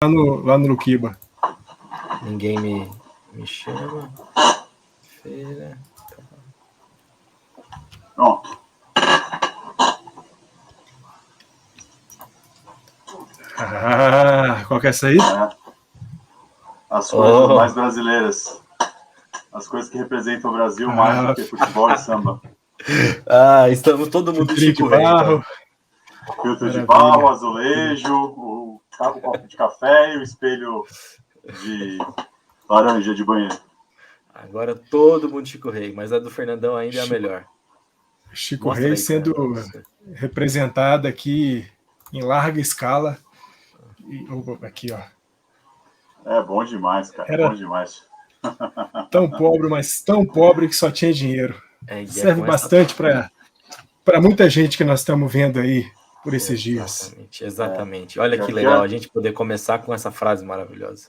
lá no Luquiba. Ninguém me chama. Feira. Pronto. Qual que é essa aí? As coisas mais brasileiras. As coisas que representam o Brasil mais do que futebol e samba. Estamos todo mundo Filtrinho Chico de Rei, barro. então. Filtro de Maravilha. barro, azulejo, o copo de café e o espelho de laranja de banheiro. Agora todo mundo Chico Rei, mas a do Fernandão ainda é a melhor. Chico Mostra Rei aí, sendo Fernandão. representada aqui em larga escala. Aqui, ó. É bom demais, cara. Era bom demais. tão pobre, mas tão pobre que só tinha dinheiro. Serve com bastante para muita gente que nós estamos vendo aí por esses dias. Exatamente. Olha que legal a gente poder começar com essa frase maravilhosa.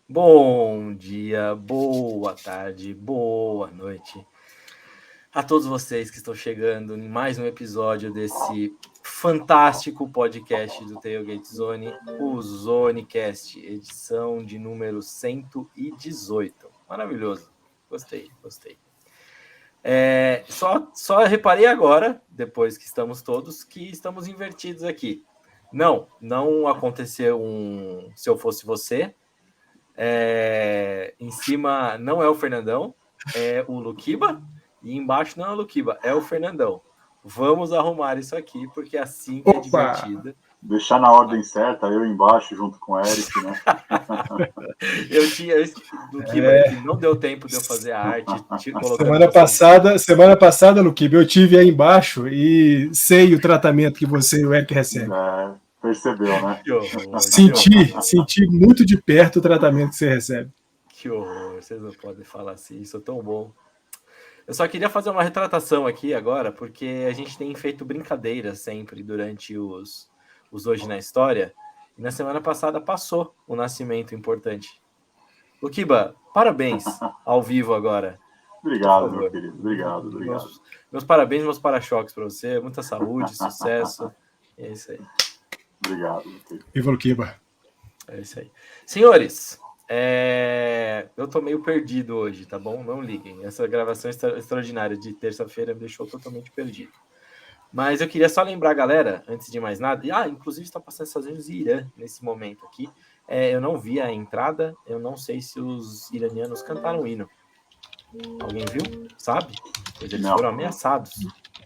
Bom dia, boa tarde, boa noite a todos vocês que estão chegando em mais um episódio desse fantástico podcast do Tailgate Zone, o Zonecast, edição de número 118. Maravilhoso, gostei. Só reparei agora, depois que estamos todos, que estamos invertidos aqui. Não aconteceu Se Eu Fosse Você. Em cima não é o Fernandão, é o Luquiba, e embaixo não é o Luquiba, é o Fernandão. Vamos arrumar isso aqui, porque assim que é divertida. Deixar na ordem certa, eu embaixo junto com o Eric, né? Eu tinha Luquiba, que não deu tempo de eu fazer a arte. Semana passada, Luquiba, eu tive aí embaixo e sei o tratamento que você e o Eric recebem. Percebeu, né? Senti muito de perto o tratamento que você recebe. Que horror, vocês não podem falar assim, isso é tão bom. Eu só queria fazer uma retratação aqui agora, porque a gente tem feito brincadeiras sempre durante os Hoje na História, e na semana passada passou o nascimento importante. Luquiba, parabéns ao vivo agora. Obrigado, meu querido. Obrigado. Meus parabéns, meus para-choques para você. Muita saúde, sucesso. É isso aí. Obrigado, meu querido. Viva Luquiba. É isso aí. Senhores, eu tô meio perdido hoje, tá bom? Não liguem. Essa gravação extraordinária de terça-feira me deixou totalmente perdido. Mas eu queria só lembrar, galera, antes de mais nada, inclusive está passando Estados Unidos e Irã nesse momento aqui. Eu não vi a entrada, eu não sei se os iranianos cantaram o hino. Alguém viu? Sabe? Pois eles foram ameaçados.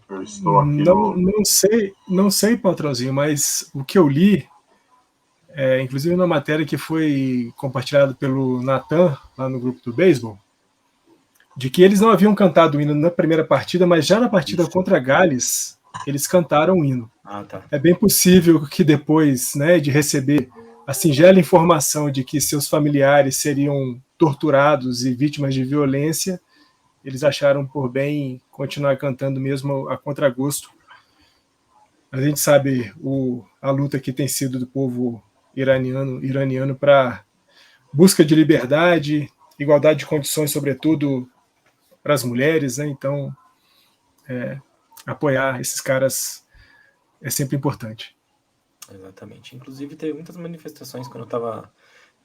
Eu estou aqui não sei, patrãozinho, mas o que eu li, inclusive na matéria que foi compartilhada pelo Natan, lá no grupo do beisebol, de que eles não haviam cantado o hino na primeira partida, mas já na partida contra Gales, eles cantaram o hino. Tá. É bem possível que depois, né, de receber a singela informação de que seus familiares seriam torturados e vítimas de violência, eles acharam por bem continuar cantando mesmo a contragosto. A gente sabe a luta que tem sido do povo iraniano para busca de liberdade, igualdade de condições, sobretudo para as mulheres, né? Então, apoiar esses caras é sempre importante. Exatamente. Inclusive, teve muitas manifestações quando eu estava,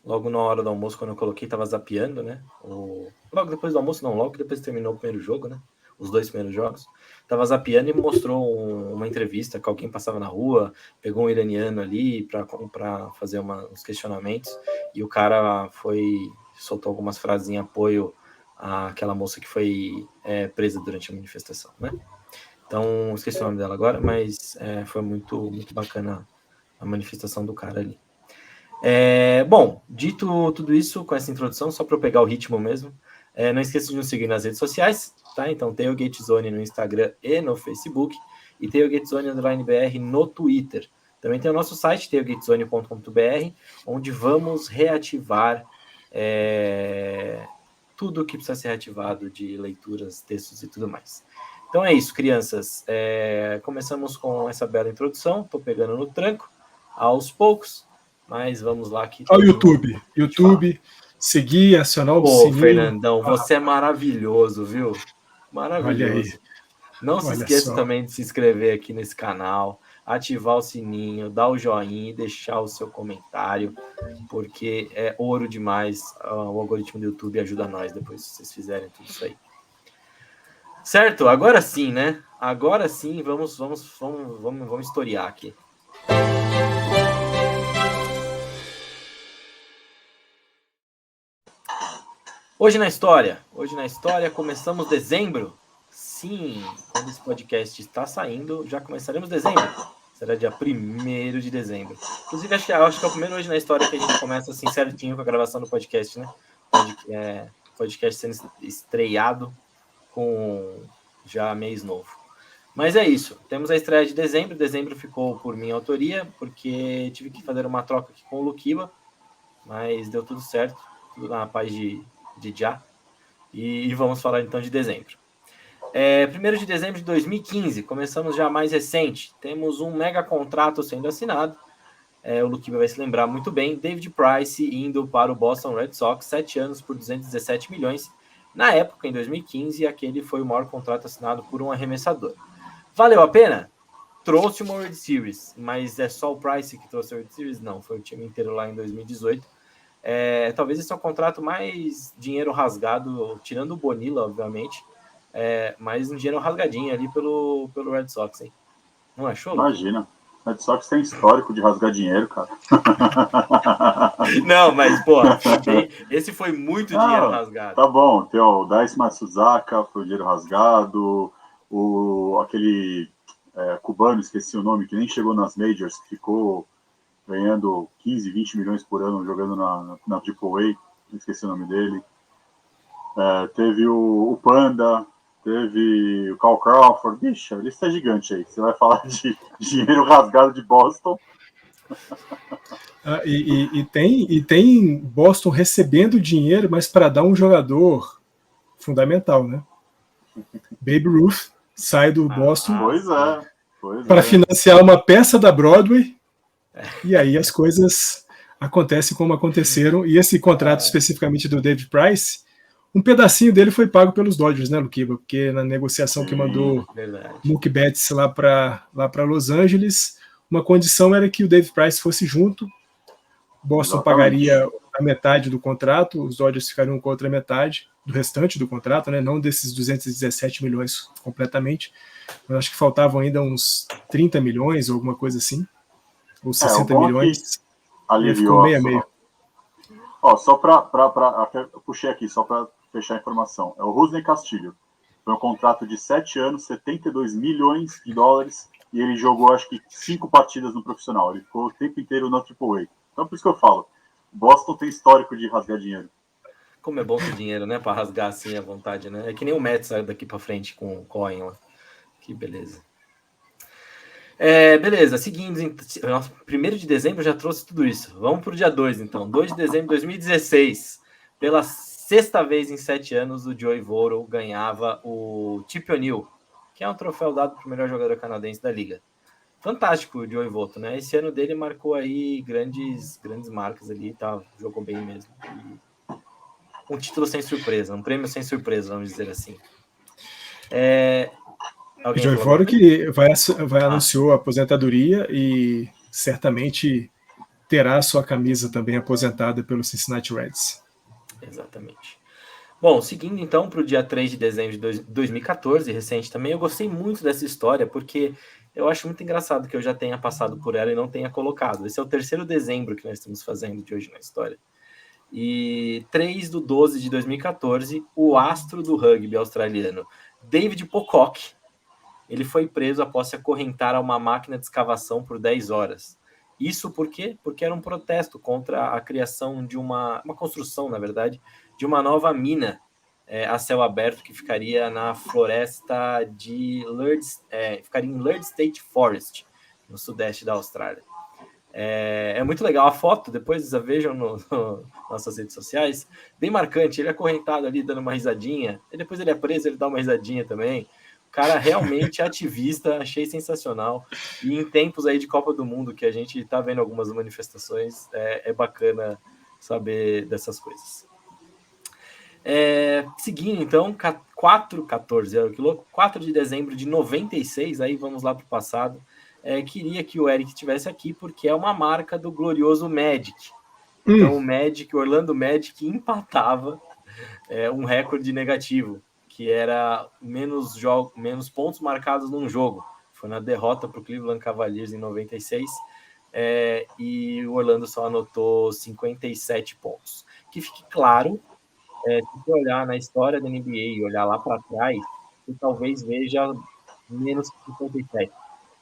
logo na hora do almoço, quando eu coloquei, estava zapeando, né? Logo depois do almoço, não, logo depois que terminou o primeiro jogo, né? Os 2 primeiros jogos. Estava zapeando e mostrou uma entrevista que alguém passava na rua, pegou um iraniano ali para fazer uns questionamentos, e o cara soltou algumas frases em apoio àquela moça que foi presa durante a manifestação, né? Então, esqueci o nome dela agora, mas foi muito, muito bacana a manifestação do cara ali. Bom, dito tudo isso, com essa introdução, só para eu pegar o ritmo mesmo, não esqueça de nos seguir nas redes sociais, tá? Então, Tailgate Zone no Instagram e no Facebook, e Tailgate Zone _BR no Twitter. Também tem o nosso site, tailgatezone.com.br, onde vamos reativar tudo que precisa ser reativado de leituras, textos e tudo mais. Então é isso, crianças. Começamos com essa bela introdução, estou pegando no tranco. aos poucos, mas vamos lá. Olha o YouTube, seguir, acionar o sininho. Fernandão, você é maravilhoso, viu? Maravilhoso. Olha aí. Não se esqueça também de se inscrever aqui nesse canal, ativar o sininho, dar o joinha e deixar o seu comentário, porque é ouro demais. O algoritmo do YouTube ajuda nós depois se vocês fizerem tudo isso aí. Certo? Agora sim, né? Agora sim, vamos historiar aqui. Hoje na história, começamos dezembro. Sim, quando esse podcast está saindo, já começaremos dezembro. Será dia 1º de dezembro. Inclusive, acho que é o primeiro Hoje na História que a gente começa assim certinho com a gravação do podcast, né? Podcast sendo estreado com já mês novo. Mas é isso. Temos a estreia de dezembro. Dezembro ficou por minha autoria, porque tive que fazer uma troca aqui com o Luquiba, mas deu tudo certo. Tudo na paz de já. E vamos falar então de dezembro. 1º de dezembro de 2015, começamos já mais recente. Temos um mega contrato sendo assinado. O Luquiba vai se lembrar muito bem. David Price indo para o Boston Red Sox, 7 anos por 217 milhões. Na época, em 2015, aquele foi o maior contrato assinado por um arremessador. Valeu a pena? Trouxe uma World Series, mas é só o Price que trouxe a World Series? Não, foi o time inteiro lá em 2018. Talvez esse é o contrato mais dinheiro rasgado, tirando o Bonilla, obviamente, mas um dinheiro rasgadinho ali pelo Red Sox, hein? Não achou? Imagina. Red Sox tem histórico de rasgar dinheiro, cara. Não, mas, pô, esse foi muito dinheiro rasgado. Tá bom, tem o Daisuke Matsuzaka, foi o dinheiro rasgado, aquele cubano, esqueci o nome, que nem chegou nas Majors, que ficou ganhando 15, 20 milhões por ano jogando na AAA, esqueci o nome dele. Teve o Panda, teve o Cal Crawford. Bicho, a lista é gigante aí. Você vai falar de dinheiro rasgado de Boston. E tem Boston recebendo dinheiro, mas para dar um jogador fundamental, né? Babe Ruth sai do Boston para financiar uma peça da Broadway, e aí as coisas acontecem como aconteceram. E esse contrato especificamente do David Price, um pedacinho dele foi pago pelos Dodgers, né, Luquiba? Porque na negociação que mandou Mookie Betts lá para Los Angeles, uma condição era que o David Price fosse junto. Boston pagaria a metade do contrato, os Dodgers ficariam com a outra metade do restante do contrato, né? Não desses 217 milhões completamente, mas acho que faltavam ainda uns 30 milhões ou alguma coisa assim, ou 60 milhões. Aliviou a meio. Só eu puxei aqui só para fechar a informação. É o Rusney Castillo. Foi um contrato de 7 anos, 72 milhões de dólares, e ele jogou acho que 5 partidas no profissional. Ele ficou o tempo inteiro na AAA. Então, por isso que eu falo, Boston tem histórico de rasgar dinheiro. Como é bom ter dinheiro, né? Para rasgar assim à vontade, né? É que nem o Mets saiu daqui para frente com o Cohen lá. Que beleza. Beleza, seguindo. 1º de dezembro já trouxe tudo isso. Vamos para o dia 2, então. 2 de dezembro de 2016. Pela 6ª vez em 7 anos, o Joey Votto ganhava o Chip O'Neill, que é um troféu dado para o melhor jogador canadense da liga. Fantástico o Joey Votto, né? Esse ano dele marcou aí grandes marcas ali, tá? Jogou bem mesmo. Um título sem surpresa, um prêmio sem surpresa, vamos dizer assim. O Joey Votto que anunciou a aposentadoria e certamente terá a sua camisa também aposentada pelo Cincinnati Reds. Exatamente. Bom, seguindo então para o dia 3 de dezembro de 2014, recente também, eu gostei muito dessa história, porque eu acho muito engraçado que eu já tenha passado por ela e não tenha colocado. Esse é o 3º dezembro que nós estamos fazendo de Hoje na História. E 3 de 12 de 2014, o astro do rugby australiano, David Pocock, ele foi preso após se acorrentar a uma máquina de escavação por 10 horas. Isso por quê? Porque era um protesto contra a criação de uma construção, na verdade, de uma nova mina a céu aberto que ficaria na floresta de ficaria em Lerd State Forest, no sudeste da Austrália. É muito legal a foto, depois vejam nas nossas redes sociais, bem marcante, ele é acorrentado ali dando uma risadinha, e depois ele é preso, ele dá uma risadinha também, Cara realmente ativista, achei sensacional. E em tempos aí de Copa do Mundo, que a gente tá vendo algumas manifestações, é bacana saber dessas coisas. Seguindo, então, 14, que louco, 4 de dezembro de 96, aí vamos lá para o passado. Queria que o Eric estivesse aqui, porque é uma marca do glorioso Magic. Então, o Orlando Magic empatava um recorde negativo, que era menos pontos marcados num jogo. Foi na derrota para o Cleveland Cavaliers em 96, e o Orlando só anotou 57 pontos. Que fique claro, se você olhar na história da NBA e olhar lá para trás, você talvez veja menos que 57.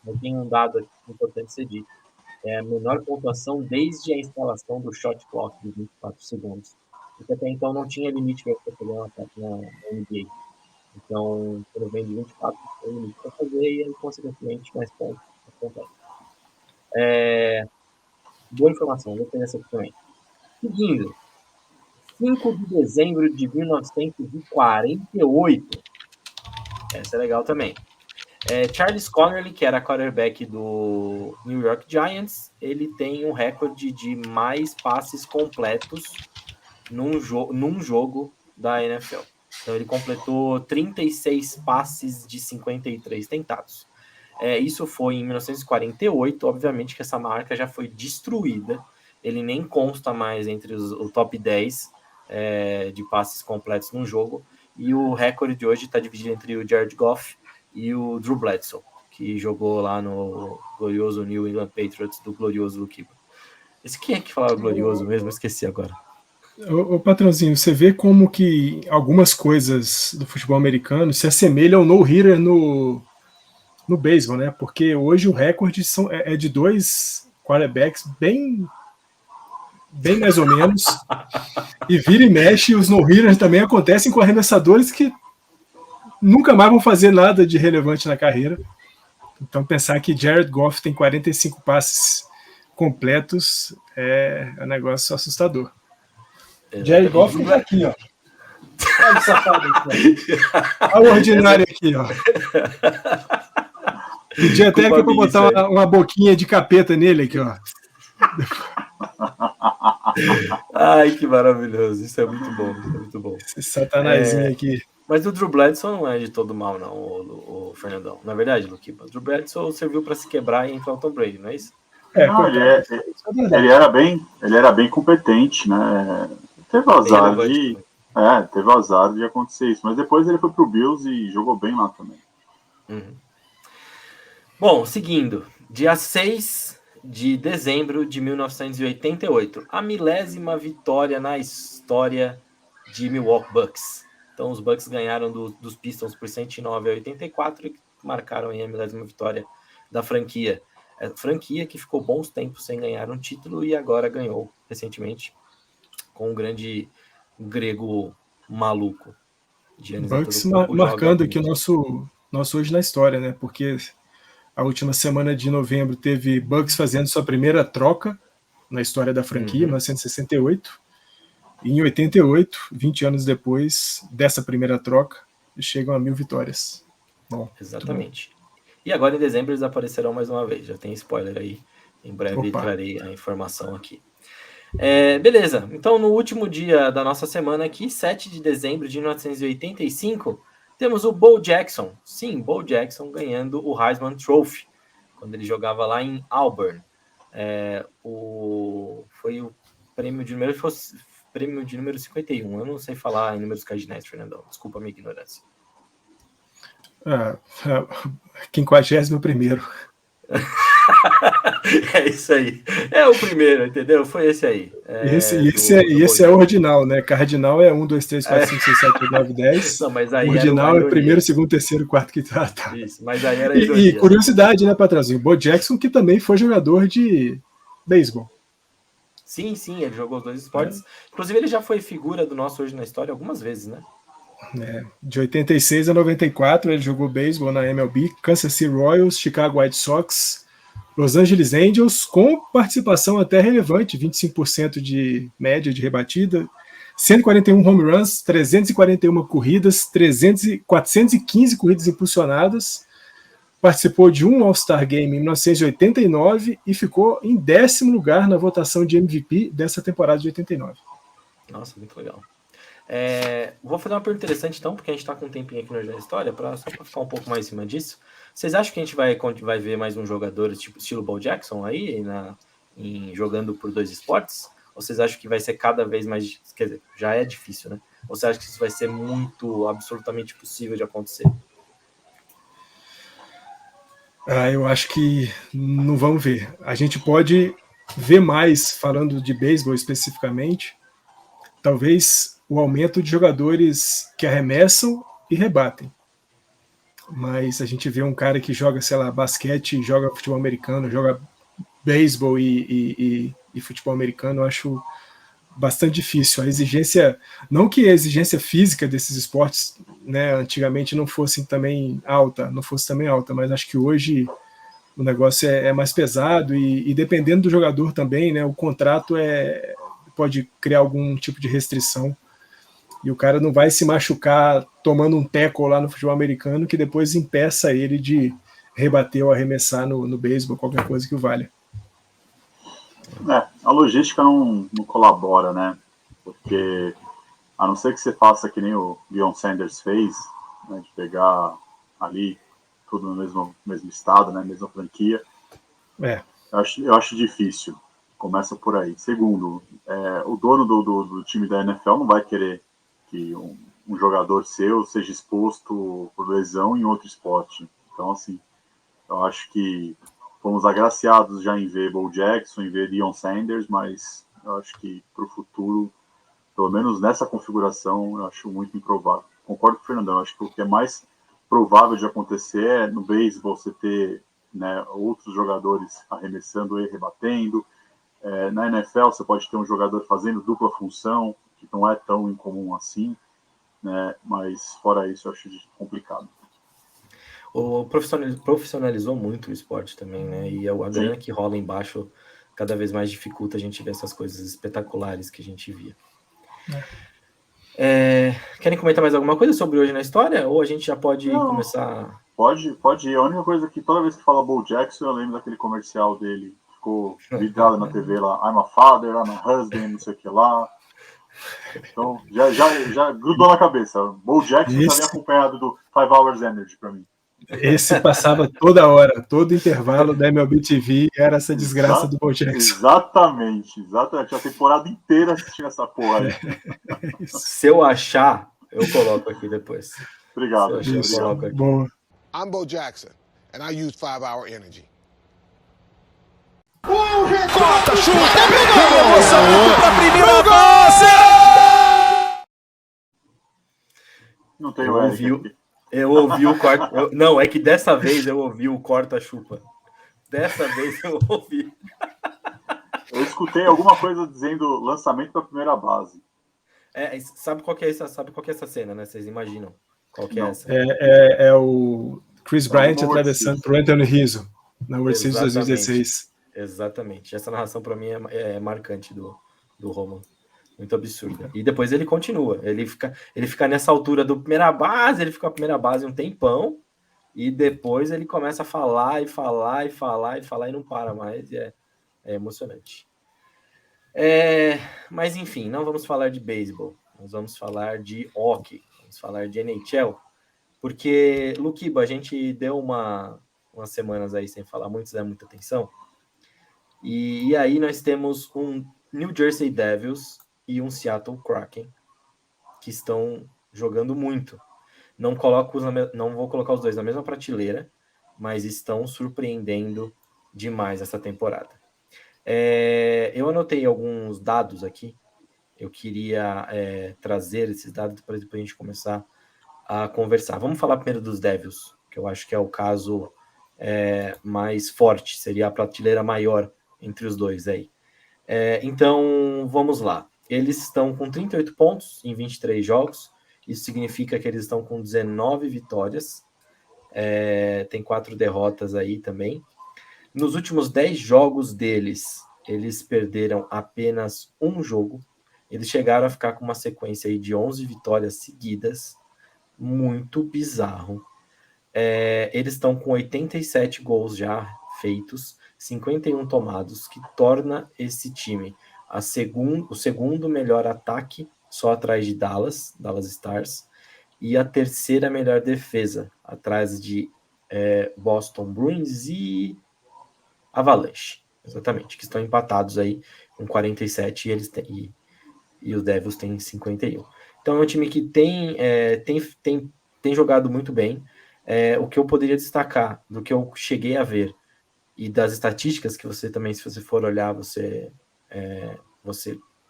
Mas tem um dado aqui importante ser dito. É a menor pontuação desde a instalação do shot clock de 24 segundos. Porque até então não tinha limite para você fazer um ataque na NBA. Então, quando vem de 24, tem limite para fazer e aí, consequentemente, mais pontos acontece. Boa informação, vou ter essa aqui também. Seguindo, 5 de dezembro de 1948. Essa é legal também. Charles Connerly, que era quarterback do New York Giants, ele tem um recorde de mais passes completos num jogo da NFL. Então, ele completou 36 passes de 53 tentados. Isso foi em 1948. Obviamente que essa marca já foi destruída. Ele nem consta mais entre o top 10 de passes completos num jogo. E o recorde de hoje está dividido entre o Jared Goff e o Drew Bledsoe, que jogou lá no glorioso New England Patriots, do glorioso Luquiba. Quem é que falava glorioso mesmo? Eu esqueci agora. Ô, patrãozinho, você vê como que algumas coisas do futebol americano se assemelham ao no-hitter no beisebol, né? Porque hoje o recorde é de 2 quarterbacks bem mais ou menos, e vira e mexe, os no-hitters também acontecem com arremessadores que nunca mais vão fazer nada de relevante na carreira. Então pensar que Jared Goff tem 45 passes completos é um negócio assustador. Jared Goff tá aqui, ó. Olha o safado aqui, ó. Olha o ordinário aqui, ó. Podia até aqui pra botar uma boquinha de capeta nele aqui, ó. Ai, que maravilhoso. Isso é muito bom, isso é muito bom. Esse satanazinho aqui. Mas o Drew Bledsoe não é de todo mal, não, o Fernandão. Na verdade, Luquiba, o Drew Bledsoe serviu para se quebrar e entrar o Tom Brady, não é isso? Não, ele era bem competente, né? Teve o azar de acontecer isso, mas depois ele foi pro Bills e jogou bem lá também. Uhum. Bom, seguindo, dia 6 de dezembro de 1988, a 1000ª vitória na história de Milwaukee Bucks. Então os Bucks ganharam dos Pistons por 109-84 e marcaram aí a 1000ª vitória da franquia. Franquia que ficou bons tempos sem ganhar um título e agora ganhou recentemente com um grande grego maluco. Bucks marcando aqui o nosso hoje na história, né? Porque a última semana de novembro teve Bucks fazendo sua primeira troca na história da franquia, 1968. E em 88, 20 anos depois dessa primeira troca, chegam a 1000 vitórias. Bom, exatamente. E agora em dezembro eles aparecerão mais uma vez. Já tem spoiler aí. Em breve trarei a informação aqui. Beleza. Então, no último dia da nossa semana aqui, 7 de dezembro de 1985, temos o Bo Jackson. Sim, Bo Jackson ganhando o Heisman Trophy, quando ele jogava lá em Auburn. Foi o prêmio de número 51. Eu não sei falar em números cardinais, Fernandão. Desculpa a minha ignorância. 51º. É isso aí. É o primeiro, entendeu? Foi esse aí. Esse é ordinal, né? Cardinal é 1, 2, 3, 4, 5, 6, 7, 8, 9, 10. Não, mas aí ordinal é primeiro, segundo, terceiro, quarto, quinto. Tá. Isso, mas aí era e curiosidade, né, patrãozinho? Bo Jackson, que também foi jogador de beisebol. Sim, ele jogou os dois esportes. Inclusive, ele já foi figura do nosso Hoje na História algumas vezes, né? De 86 a 94, ele jogou beisebol na MLB, Kansas City Royals, Chicago White Sox, Los Angeles Angels, com participação até relevante, 25% de média de rebatida, 141 home runs, 341 corridas, 415 corridas impulsionadas. Participou de um All-Star Game em 1989 e ficou em 10º lugar na votação de MVP dessa temporada de 89. Nossa, muito legal. Vou fazer uma pergunta interessante, então, porque a gente está com um tempinho aqui no Jornal da História, só para ficar um pouco mais em cima disso. Vocês acham que a gente vai ver mais um jogador tipo estilo Bo Jackson aí, jogando por 2 esportes? Ou vocês acham que vai ser cada vez mais... Quer dizer, já é difícil, né? Ou você acha que isso vai ser muito, absolutamente possível de acontecer? Eu acho que não vamos ver. A gente pode ver mais, falando de beisebol especificamente, talvez o aumento de jogadores que arremessam e rebatem. Mas a gente vê um cara que joga, sei lá, basquete, joga futebol americano, joga beisebol e futebol americano, eu acho bastante difícil. A exigência, não que a exigência física desses esportes, né, antigamente não fosse também alta, mas acho que hoje o negócio é mais pesado e dependendo do jogador também, né, o contrato pode criar algum tipo de restrição e o cara não vai se machucar tomando um tackle lá no futebol americano que depois impeça ele de rebater ou arremessar no beisebol, qualquer coisa que o valha. A logística não colabora, né? Porque a não ser que você faça que nem o Deion Sanders fez, né, de pegar ali tudo no mesmo estado, né, mesma franquia. Eu acho difícil. Começa por aí. Segundo, o dono do time da NFL não vai querer que um jogador seu seja exposto por lesão em outro esporte. Então, assim, eu acho que fomos agraciados já em ver Bo Jackson, em ver Deion Sanders, mas eu acho que para o futuro, pelo menos nessa configuração, eu acho muito improvável. Concordo com o Fernandão, eu acho que o que é mais provável de acontecer é no beisebol você ter, né, outros jogadores arremessando e rebatendo. Na NFL você pode ter um jogador fazendo dupla função, que não é tão incomum assim, né, mas fora isso eu acho complicado. Profissionalizou muito o esporte também, né? E a grana que rola embaixo cada vez mais dificulta a gente ver essas coisas espetaculares que a gente via. Querem comentar mais alguma coisa sobre hoje na história? Ou a gente já pode começar? Pode ir. A única coisa que toda vez que fala Bo Jackson, eu lembro daquele comercial dele. Ficou vidrado na TV lá. I'm a father, I'm a husband, não sei o que lá. Então, já grudou na cabeça. Bo Jackson já vem acompanhado do 5 Hours Energy pra mim. Esse passava toda hora, todo intervalo da MLB TV era essa desgraça do Bo Jackson. Exatamente. A temporada inteira assistindo essa porra aí. Se eu achar, eu coloco aqui depois. Obrigado. Se eu achar, eu coloco aqui. Boa. I'm Bo Jackson, and I use 5 Hour Energy. Corta, chuta, pegou! Emoção pra primeira base! Não tem o Eric. Eu ouvi o corta... Não, é que dessa vez eu ouvi o corta-chupa. Dessa vez eu ouvi. Eu escutei alguma coisa dizendo lançamento para primeira base. Sabe qual que é essa cena, né? Vocês imaginam qual que é essa? É o Chris Bryant atravessando para o Anthony Rizzo na World Series de 2016. Exatamente. Essa narração para mim é marcante do Roman. Muito absurda. E depois ele continua. Ele fica nessa altura do primeira base, ele fica na primeira base um tempão, e depois ele começa a falar e não para mais. E é emocionante. Mas enfim, não vamos falar de beisebol. Nós vamos falar de hockey. Vamos falar de NHL. Porque, Luquiba, a gente deu umas semanas aí sem falar muito, sem dar muita atenção. E aí nós temos um New Jersey Devils e um Seattle Kraken que estão jogando muito. Não vou colocar os dois na mesma prateleira, mas estão surpreendendo demais essa temporada. Eu anotei alguns dados aqui. Eu queria trazer esses dados para depois a gente começar a conversar. Vamos falar primeiro dos Devils, que eu acho que é o caso mais forte, seria a prateleira maior entre os dois aí. Então, vamos lá. Eles estão com 38 pontos em 23 jogos. Isso significa que eles estão com 19 vitórias. Tem 4 derrotas aí também. Nos últimos 10 jogos deles, eles perderam apenas um jogo. Eles chegaram a ficar com uma sequência aí de 11 vitórias seguidas, muito bizarro. Eles estão com 87 gols já feitos, 51 tomados, que torna esse time o segundo melhor ataque, só atrás de Dallas Stars, e a terceira melhor defesa, atrás de Boston Bruins e Avalanche, exatamente, que estão empatados aí com 47 e eles têm, e os Devils têm 51. Então é um time que tem jogado muito bem. O que eu poderia destacar do que eu cheguei a ver e das estatísticas que você também, se você for olhar, você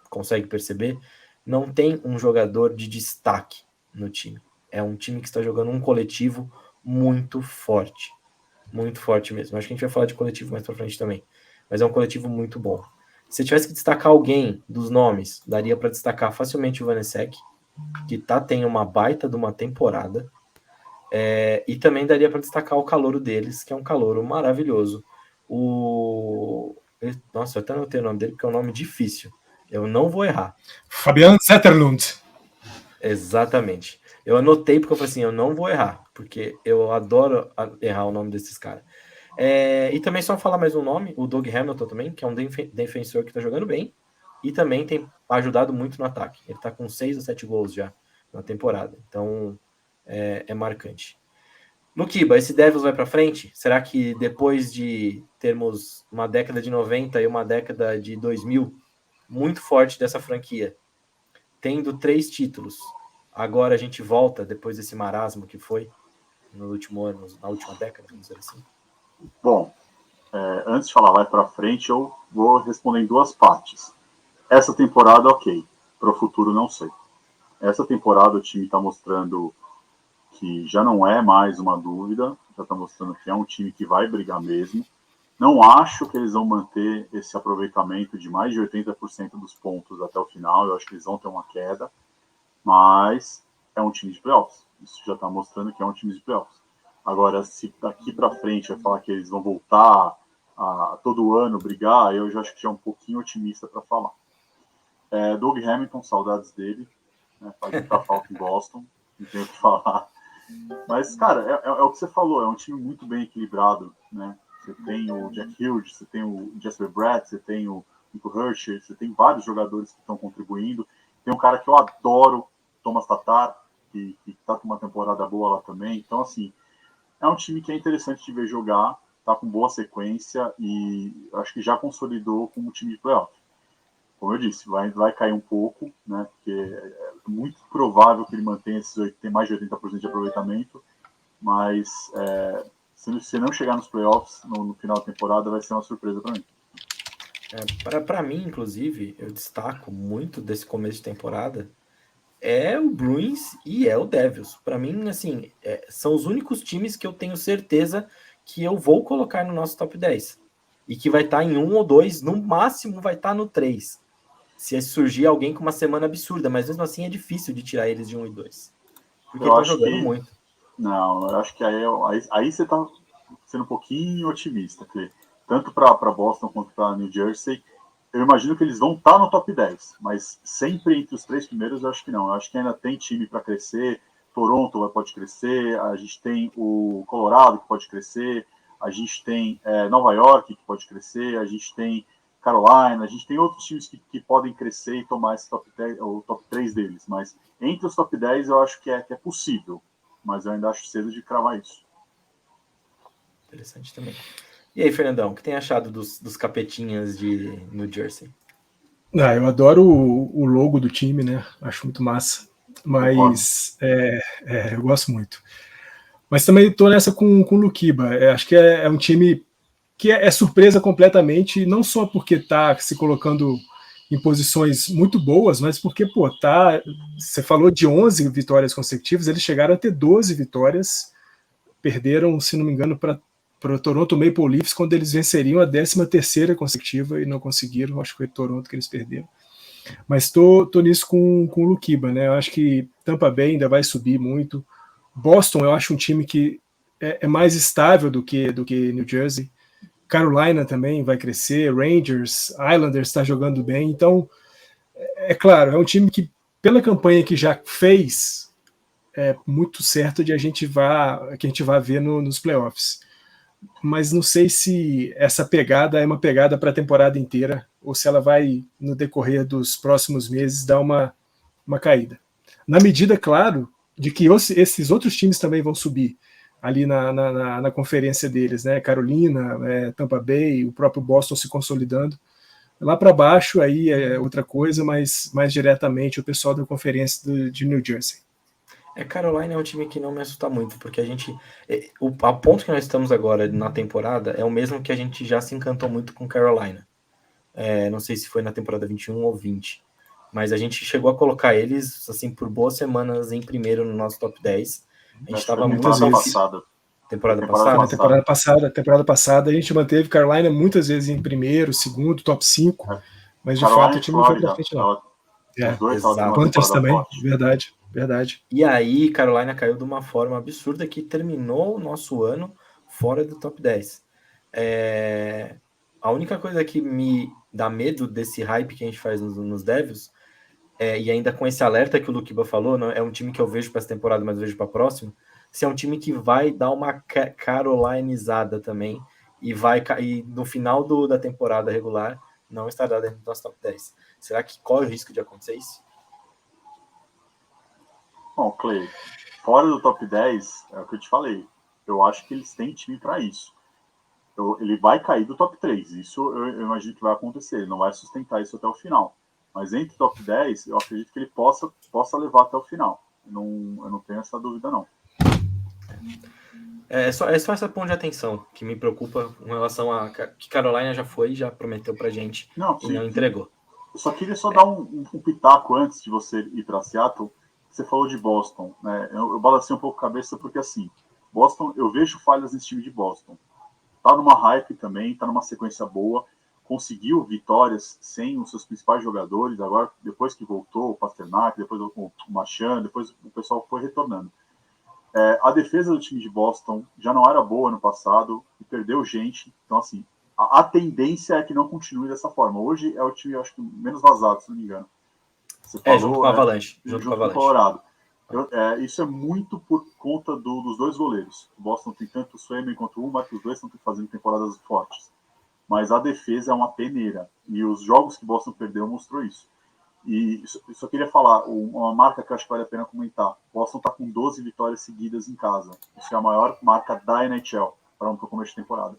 consegue perceber, não tem um jogador de destaque no time. É um time que está jogando um coletivo muito forte mesmo. Acho que a gente vai falar de coletivo mais para frente também, mas é um coletivo muito bom. Se eu tivesse que destacar alguém dos nomes, daria para destacar facilmente o Vanecek, que tem uma baita de uma temporada, e também daria para destacar o calouro deles, que é um calouro maravilhoso. Nossa, eu até anotei o nome dele, porque é um nome difícil. Eu não vou errar. Fabian Zetterlund. Exatamente. Eu anotei porque eu falei assim, eu não vou errar, porque eu adoro errar o nome desses caras. E também só falar mais um nome, o Doug Hamilton também, que é um defensor que tá jogando bem, e também tem ajudado muito no ataque. Ele tá com 6 ou 7 gols já na temporada, então é marcante. Luquiba, esse Devils vai para frente? Será que depois de termos uma década de 90 e uma década de 2000 muito forte dessa franquia, tendo 3 títulos, agora a gente volta depois desse marasmo que foi no último ano, na última década, vamos dizer assim? Bom, antes de falar vai para frente, eu vou responder em 2 partes. Essa temporada, ok. Para o futuro, não sei. Essa temporada o time está mostrando que já não é mais uma dúvida, já está mostrando que é um time que vai brigar mesmo. Não acho que eles vão manter esse aproveitamento de mais de 80% dos pontos até o final. Eu acho que eles vão ter uma queda, mas é um time de playoffs. Isso já está mostrando que é um time de playoffs. Agora, se daqui para frente vai falar que eles vão voltar a todo ano brigar, eu já acho que já é um pouquinho otimista para falar. Doug Hamilton, saudades dele, né? Faz muita falta em Boston, não tenho o que falar. Mas, cara, é o que você falou, é um time muito bem equilibrado, né? Você tem o Jack Hughes, você tem o Jesper Bratt, você tem o Nico Hirsch, você tem vários jogadores que estão contribuindo. Tem um cara que eu adoro, Thomas Tatar, que tá com uma temporada boa lá também. Então, assim, é um time que é interessante de ver jogar, tá com boa sequência e acho que já consolidou como time de playoff. Como eu disse, vai cair um pouco, né? Porque é muito provável que ele mantenha tem mais de 80% de aproveitamento, mas se não chegar nos playoffs no final da temporada, vai ser uma surpresa para mim. Para mim, inclusive, eu destaco muito desse começo de temporada o Bruins e o Devils. Para mim, assim, são os únicos times que eu tenho certeza que eu vou colocar no nosso top 10 e que vai estar em 1 ou 2, no máximo vai estar no 3. Se surgir alguém com uma semana absurda, mas mesmo assim é difícil de tirar eles de 1 e 2. Porque estão jogando muito. Não, eu acho que aí você está sendo um pouquinho otimista, porque tanto para Boston quanto para New Jersey, eu imagino que eles vão estar no top 10, mas sempre entre os 3 primeiros eu acho que não. Eu acho que ainda tem time para crescer, Toronto pode crescer, a gente tem o Colorado que pode crescer, a gente tem Nova York que pode crescer, a gente tem Carolina, a gente tem outros times que podem crescer e tomar esse top 10, o top 3 deles, mas entre os top 10 eu acho que é possível, mas eu ainda acho cedo de cravar isso. Interessante também. E aí, Fernandão, o que tem achado dos capetinhas de New Jersey? Eu adoro o logo do time, né? Acho muito massa, mas eu gosto muito. Mas também estou nessa com o Luquiba. Acho que é um time que é surpresa completamente, não só porque está se colocando em posições muito boas, mas porque, você falou de 11 vitórias consecutivas, eles chegaram a ter 12 vitórias, perderam, se não me engano, para o Toronto Maple Leafs, quando eles venceriam a 13ª consecutiva e não conseguiram, acho que foi Toronto que eles perderam. Mas estou nisso com o Luquiba, né? Eu acho que Tampa Bay ainda vai subir muito. Boston eu acho um time que é mais estável do que New Jersey. Carolina também vai crescer, Rangers, Islanders está jogando bem, então é claro, é um time que, pela campanha que já fez, é muito certo de que a gente vá ver nos playoffs. Mas não sei se essa pegada é uma pegada para a temporada inteira ou se ela vai, no decorrer dos próximos meses, dar uma caída. Na medida, claro, de que esses outros times também vão subir ali na conferência deles, né? Carolina, Tampa Bay, o próprio Boston se consolidando. Lá para baixo aí é outra coisa, mas mais diretamente o pessoal da conferência de New Jersey. Carolina é um time que não me assusta muito, porque a gente. A ponto que nós estamos agora na temporada é o mesmo que a gente já se encantou muito com Carolina. Não sei se foi na temporada 21 ou 20. Mas a gente chegou a colocar eles, assim, por boas semanas em primeiro no nosso top 10. A gente estava muitas vezes. Temporada Temporada passada a gente manteve Carolina muitas vezes em primeiro, segundo, top 5, mas de Carolina fato o time não foi pra frente não. Os dois Panthers também, verdade. E aí Carolina caiu de uma forma absurda que terminou o nosso ano fora do top 10. A única coisa que me dá medo desse hype que a gente faz nos Devils, e ainda com esse alerta que o Luquiba falou, não, é um time que eu vejo para essa temporada, mas vejo para a próxima, se é um time que vai dar uma carolinizada também e vai cair no final da temporada regular, não estará dentro do nosso top 10. Será que corre o risco de acontecer isso? Bom, Clay, fora do top 10, é o que eu te falei, eu acho que eles têm time para isso. Ele vai cair do top 3, isso eu imagino que vai acontecer, ele não vai sustentar isso até o final. Mas entre o top 10, eu acredito que ele possa levar até o final. Eu não tenho essa dúvida, não. É só essa ponto de atenção que me preocupa com relação a que Carolina já prometeu pra gente e não entregou. Eu só queria dar um pitaco antes de você ir para Seattle. Você falou de Boston, né? Eu balancei um pouco a cabeça porque, assim, Boston, eu vejo falhas nesse time de Boston. Tá numa hype também, tá numa sequência boa, conseguiu vitórias sem os seus principais jogadores, agora, depois que voltou o Pasternak, depois o Marchand, depois o pessoal foi retornando. A defesa do time de Boston já não era boa no passado e perdeu gente, então, assim, a tendência é que não continue dessa forma. Hoje é o time, acho que, menos vazado, se não me engano. Você falou, junto com a Avalanche. Junto com o Colorado. Isso é muito por conta dos dois goleiros. O Boston tem tanto o Swayman quanto o Ullmark, os dois estão fazendo temporadas fortes. Mas a defesa é uma peneira. E os jogos que o Boston perdeu mostrou isso. E só queria falar, uma marca que eu acho que vale a pena comentar. O Boston está com 12 vitórias seguidas em casa. Isso é a maior marca da NHL para um começo de temporada.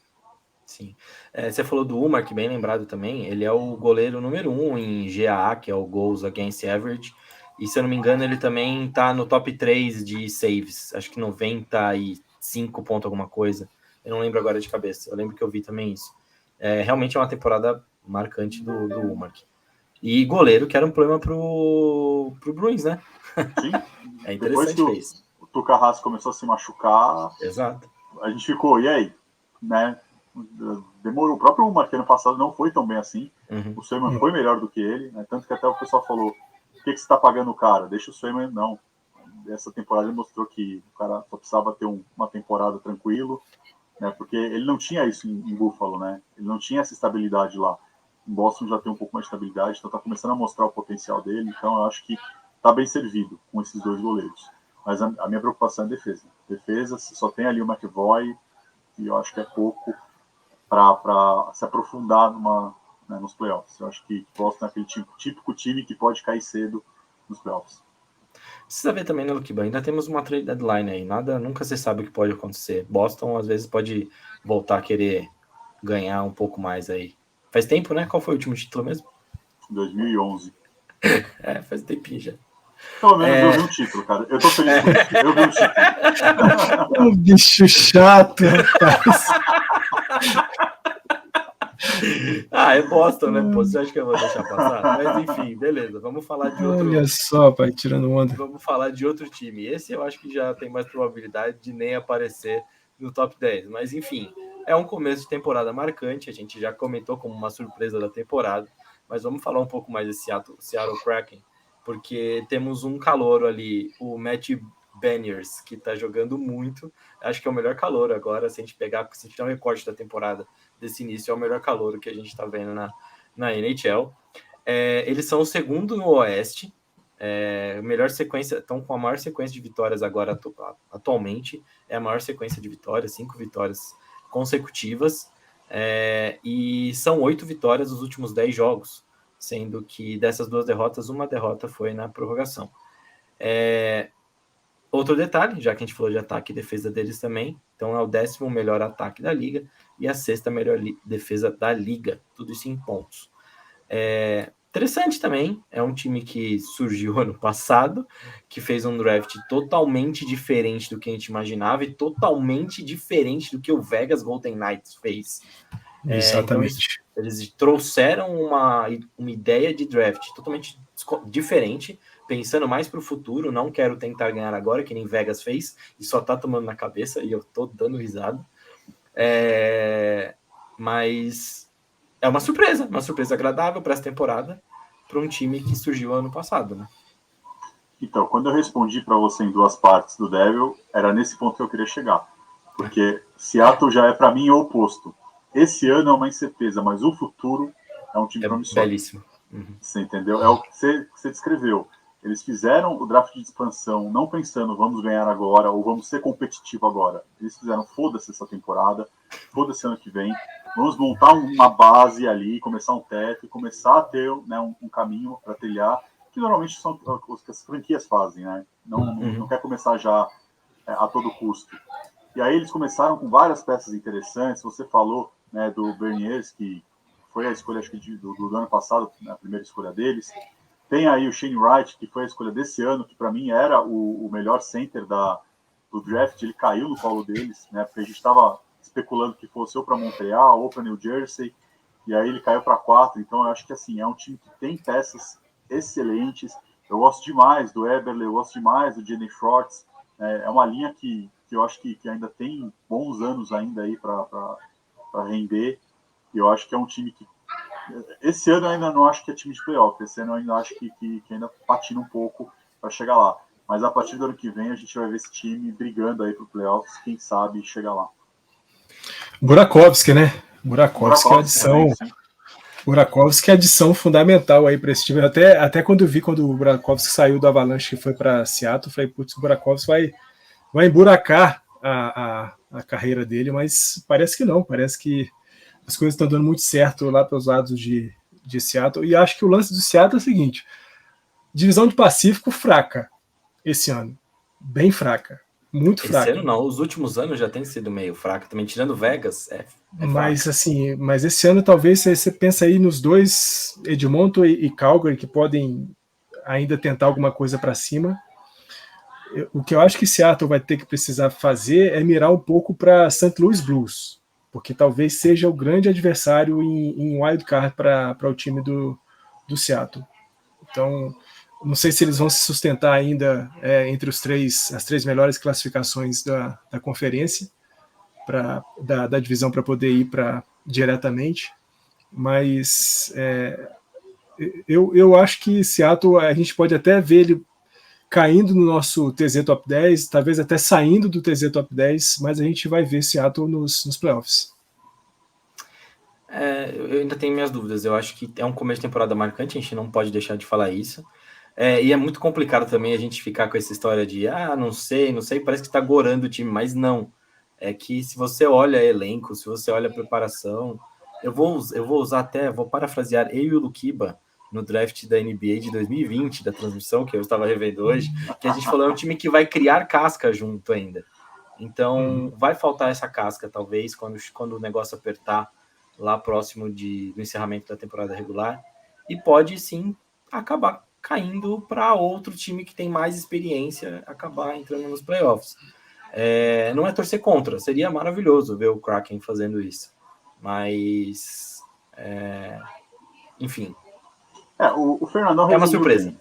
Sim. Você falou do Ullmark, bem lembrado também. Ele é o goleiro número 1 em GAA, que é o Goals Against Average. E se eu não me engano, ele também está no top 3 de saves. Acho que 95 pontos alguma coisa. Eu não lembro agora de cabeça. Eu lembro que eu vi também isso. Realmente é uma temporada marcante do Ullmark. E goleiro, que era um problema pro Bruins, né? Sim. É interessante ver isso. O Tuukka Rask começou a se machucar. Exato. A gente ficou, e aí? Né? Demorou. O próprio Ullmark ano passado não foi tão bem assim. Uhum. O Swayman foi melhor do que ele, né? Tanto que até o pessoal falou: por que você está pagando o cara? Deixa o Swayman. Não. Essa temporada ele mostrou que o cara só precisava ter uma temporada tranquilo, né? Porque ele não tinha isso em Buffalo, né? Ele não tinha essa estabilidade lá. Em Boston já tem um pouco mais de estabilidade, então está começando a mostrar o potencial dele. Então eu acho que está bem servido com esses dois goleiros. Mas a minha preocupação é a defesa. Defesa, só tem ali o McAvoy, e eu acho que é pouco para se aprofundar nos playoffs. Eu acho que Boston é aquele típico time que pode cair cedo nos playoffs. Precisa ver também, né, Luquiba? Ainda temos uma trade deadline aí. Nunca se sabe o que pode acontecer. Boston, às vezes, pode voltar a querer ganhar um pouco mais aí. Faz tempo, né? Qual foi o último título mesmo? 2011. Faz tempinho já. Pelo menos eu vi um título, cara. Eu tô feliz com isso. Eu vi um título. Um bicho chato, rapaz. É Boston, né? Pô, você acha que eu vou deixar passar? Mas enfim, beleza. Vamos falar de outro. Olha só, pai, tirando onda. Vamos falar de outro time. Esse eu acho que já tem mais probabilidade de nem aparecer no top 10. Mas enfim, é um começo de temporada marcante. A gente já comentou como uma surpresa da temporada. Mas vamos falar um pouco mais desse Seattle Kraken, porque temos um calouro ali, o Matt Beniers, que tá jogando muito. Acho que é o melhor calouro agora, se a gente tiver um recorte da temporada desse início, é o melhor calouro que a gente tá vendo na NHL. Eles são o segundo no Oeste. Melhor sequência, estão com a maior sequência de vitórias agora atualmente. É a maior sequência de vitórias, 5 vitórias consecutivas. E são 8 vitórias nos últimos 10 jogos, sendo que dessas 2 derrotas, uma derrota foi na prorrogação. Outro detalhe, já que a gente falou de ataque e defesa deles também, então é o 10º melhor ataque da liga e a 6ª melhor defesa da liga, tudo isso em pontos. Interessante também, é um time que surgiu ano passado, que fez um draft totalmente diferente do que a gente imaginava e totalmente diferente do que o Vegas Golden Knights fez. Exatamente. Então eles trouxeram uma ideia de draft totalmente diferente, pensando mais para o futuro, não quero tentar ganhar agora, que nem Vegas fez, e só tá tomando na cabeça, e eu tô dando risada. Mas é uma surpresa agradável para essa temporada, para um time que surgiu ano passado, né? Então, quando eu respondi para você em 2 partes do Devil, era nesse ponto que eu queria chegar. Porque Seattle já é, para mim, o oposto. Esse ano é uma incerteza, mas o futuro é um time promissor. Belíssimo. Uhum. Você entendeu? É o que você descreveu. Eles fizeram o draft de expansão não pensando vamos ganhar agora ou vamos ser competitivo agora. Eles fizeram foda-se essa temporada, foda-se ano que vem, vamos montar uma base ali, começar um teto e começar a ter, né, um caminho para trilhar, que normalmente são os que as franquias fazem, né? Não quer começar já a todo custo. E aí eles começaram com várias peças interessantes. Você falou, né, do Berniers, que foi a escolha, acho que do ano passado, a primeira escolha deles. Tem aí o Shane Wright, que foi a escolha desse ano, que para mim era o melhor center do draft. Ele caiu no colo deles, né? Porque a gente estava especulando que fosse ou para Montreal ou para New Jersey, e aí ele caiu para 4. Então eu acho que assim, é um time que tem peças excelentes. Eu gosto demais do Eberle, eu gosto demais do Jenny Schwartz. É uma linha que eu acho que ainda tem bons anos ainda aí para render. E eu acho que é um time que esse ano eu ainda não acho que é time de playoff. Esse ano eu ainda acho que ainda patina um pouco para chegar lá. Mas a partir do ano que vem a gente vai ver esse time brigando aí pro playoffs. Quem sabe chegar lá. Burakovsky, né? Burakovsky é a adição fundamental aí para esse time. Até quando eu vi quando o Burakovsky saiu do Avalanche e foi para Seattle, eu falei, putz, o Burakovsky vai emburacar a carreira dele, mas parece que não. Parece que as coisas estão dando muito certo lá para os lados de Seattle. E acho que o lance do Seattle é o seguinte: divisão de Pacífico fraca esse ano. Bem fraca. Muito fraca. Esse ano não, os últimos anos já tem sido meio fraca. Também tirando Vegas, mas fraca. Assim, mas esse ano talvez você pensa aí nos 2, Edmonton e Calgary, que podem ainda tentar alguma coisa para cima. O que eu acho que Seattle vai ter que precisar fazer é mirar um pouco para St. Louis Blues, porque talvez seja o grande adversário em wildcard para o time do Seattle. Então, não sei se eles vão se sustentar ainda entre as 3 melhores classificações da conferência, da divisão, para poder ir diretamente, mas eu acho que Seattle, a gente pode até ver ele caindo no nosso TZ Top 10, talvez até saindo do TZ Top 10, mas a gente vai ver Seattle nos playoffs. Eu ainda tenho minhas dúvidas. Eu acho que é um começo de temporada marcante, a gente não pode deixar de falar isso. E é muito complicado também a gente ficar com essa história de não sei, parece que está gorando o time, mas não. É que se você olha elenco, se você olha preparação, eu vou usar até, vou parafrasear eu e o Luquiba no draft da NBA de 2020, da transmissão, que eu estava revendo hoje, que a gente falou, é um time que vai criar casca junto ainda. Então, vai faltar essa casca, talvez, quando o negócio apertar lá próximo do encerramento da temporada regular, e pode, sim, acabar caindo para outro time que tem mais experiência, acabar entrando nos playoffs. Não é torcer contra, seria maravilhoso ver o Kraken fazendo isso. Mas, enfim... O Fernandão é uma surpresa.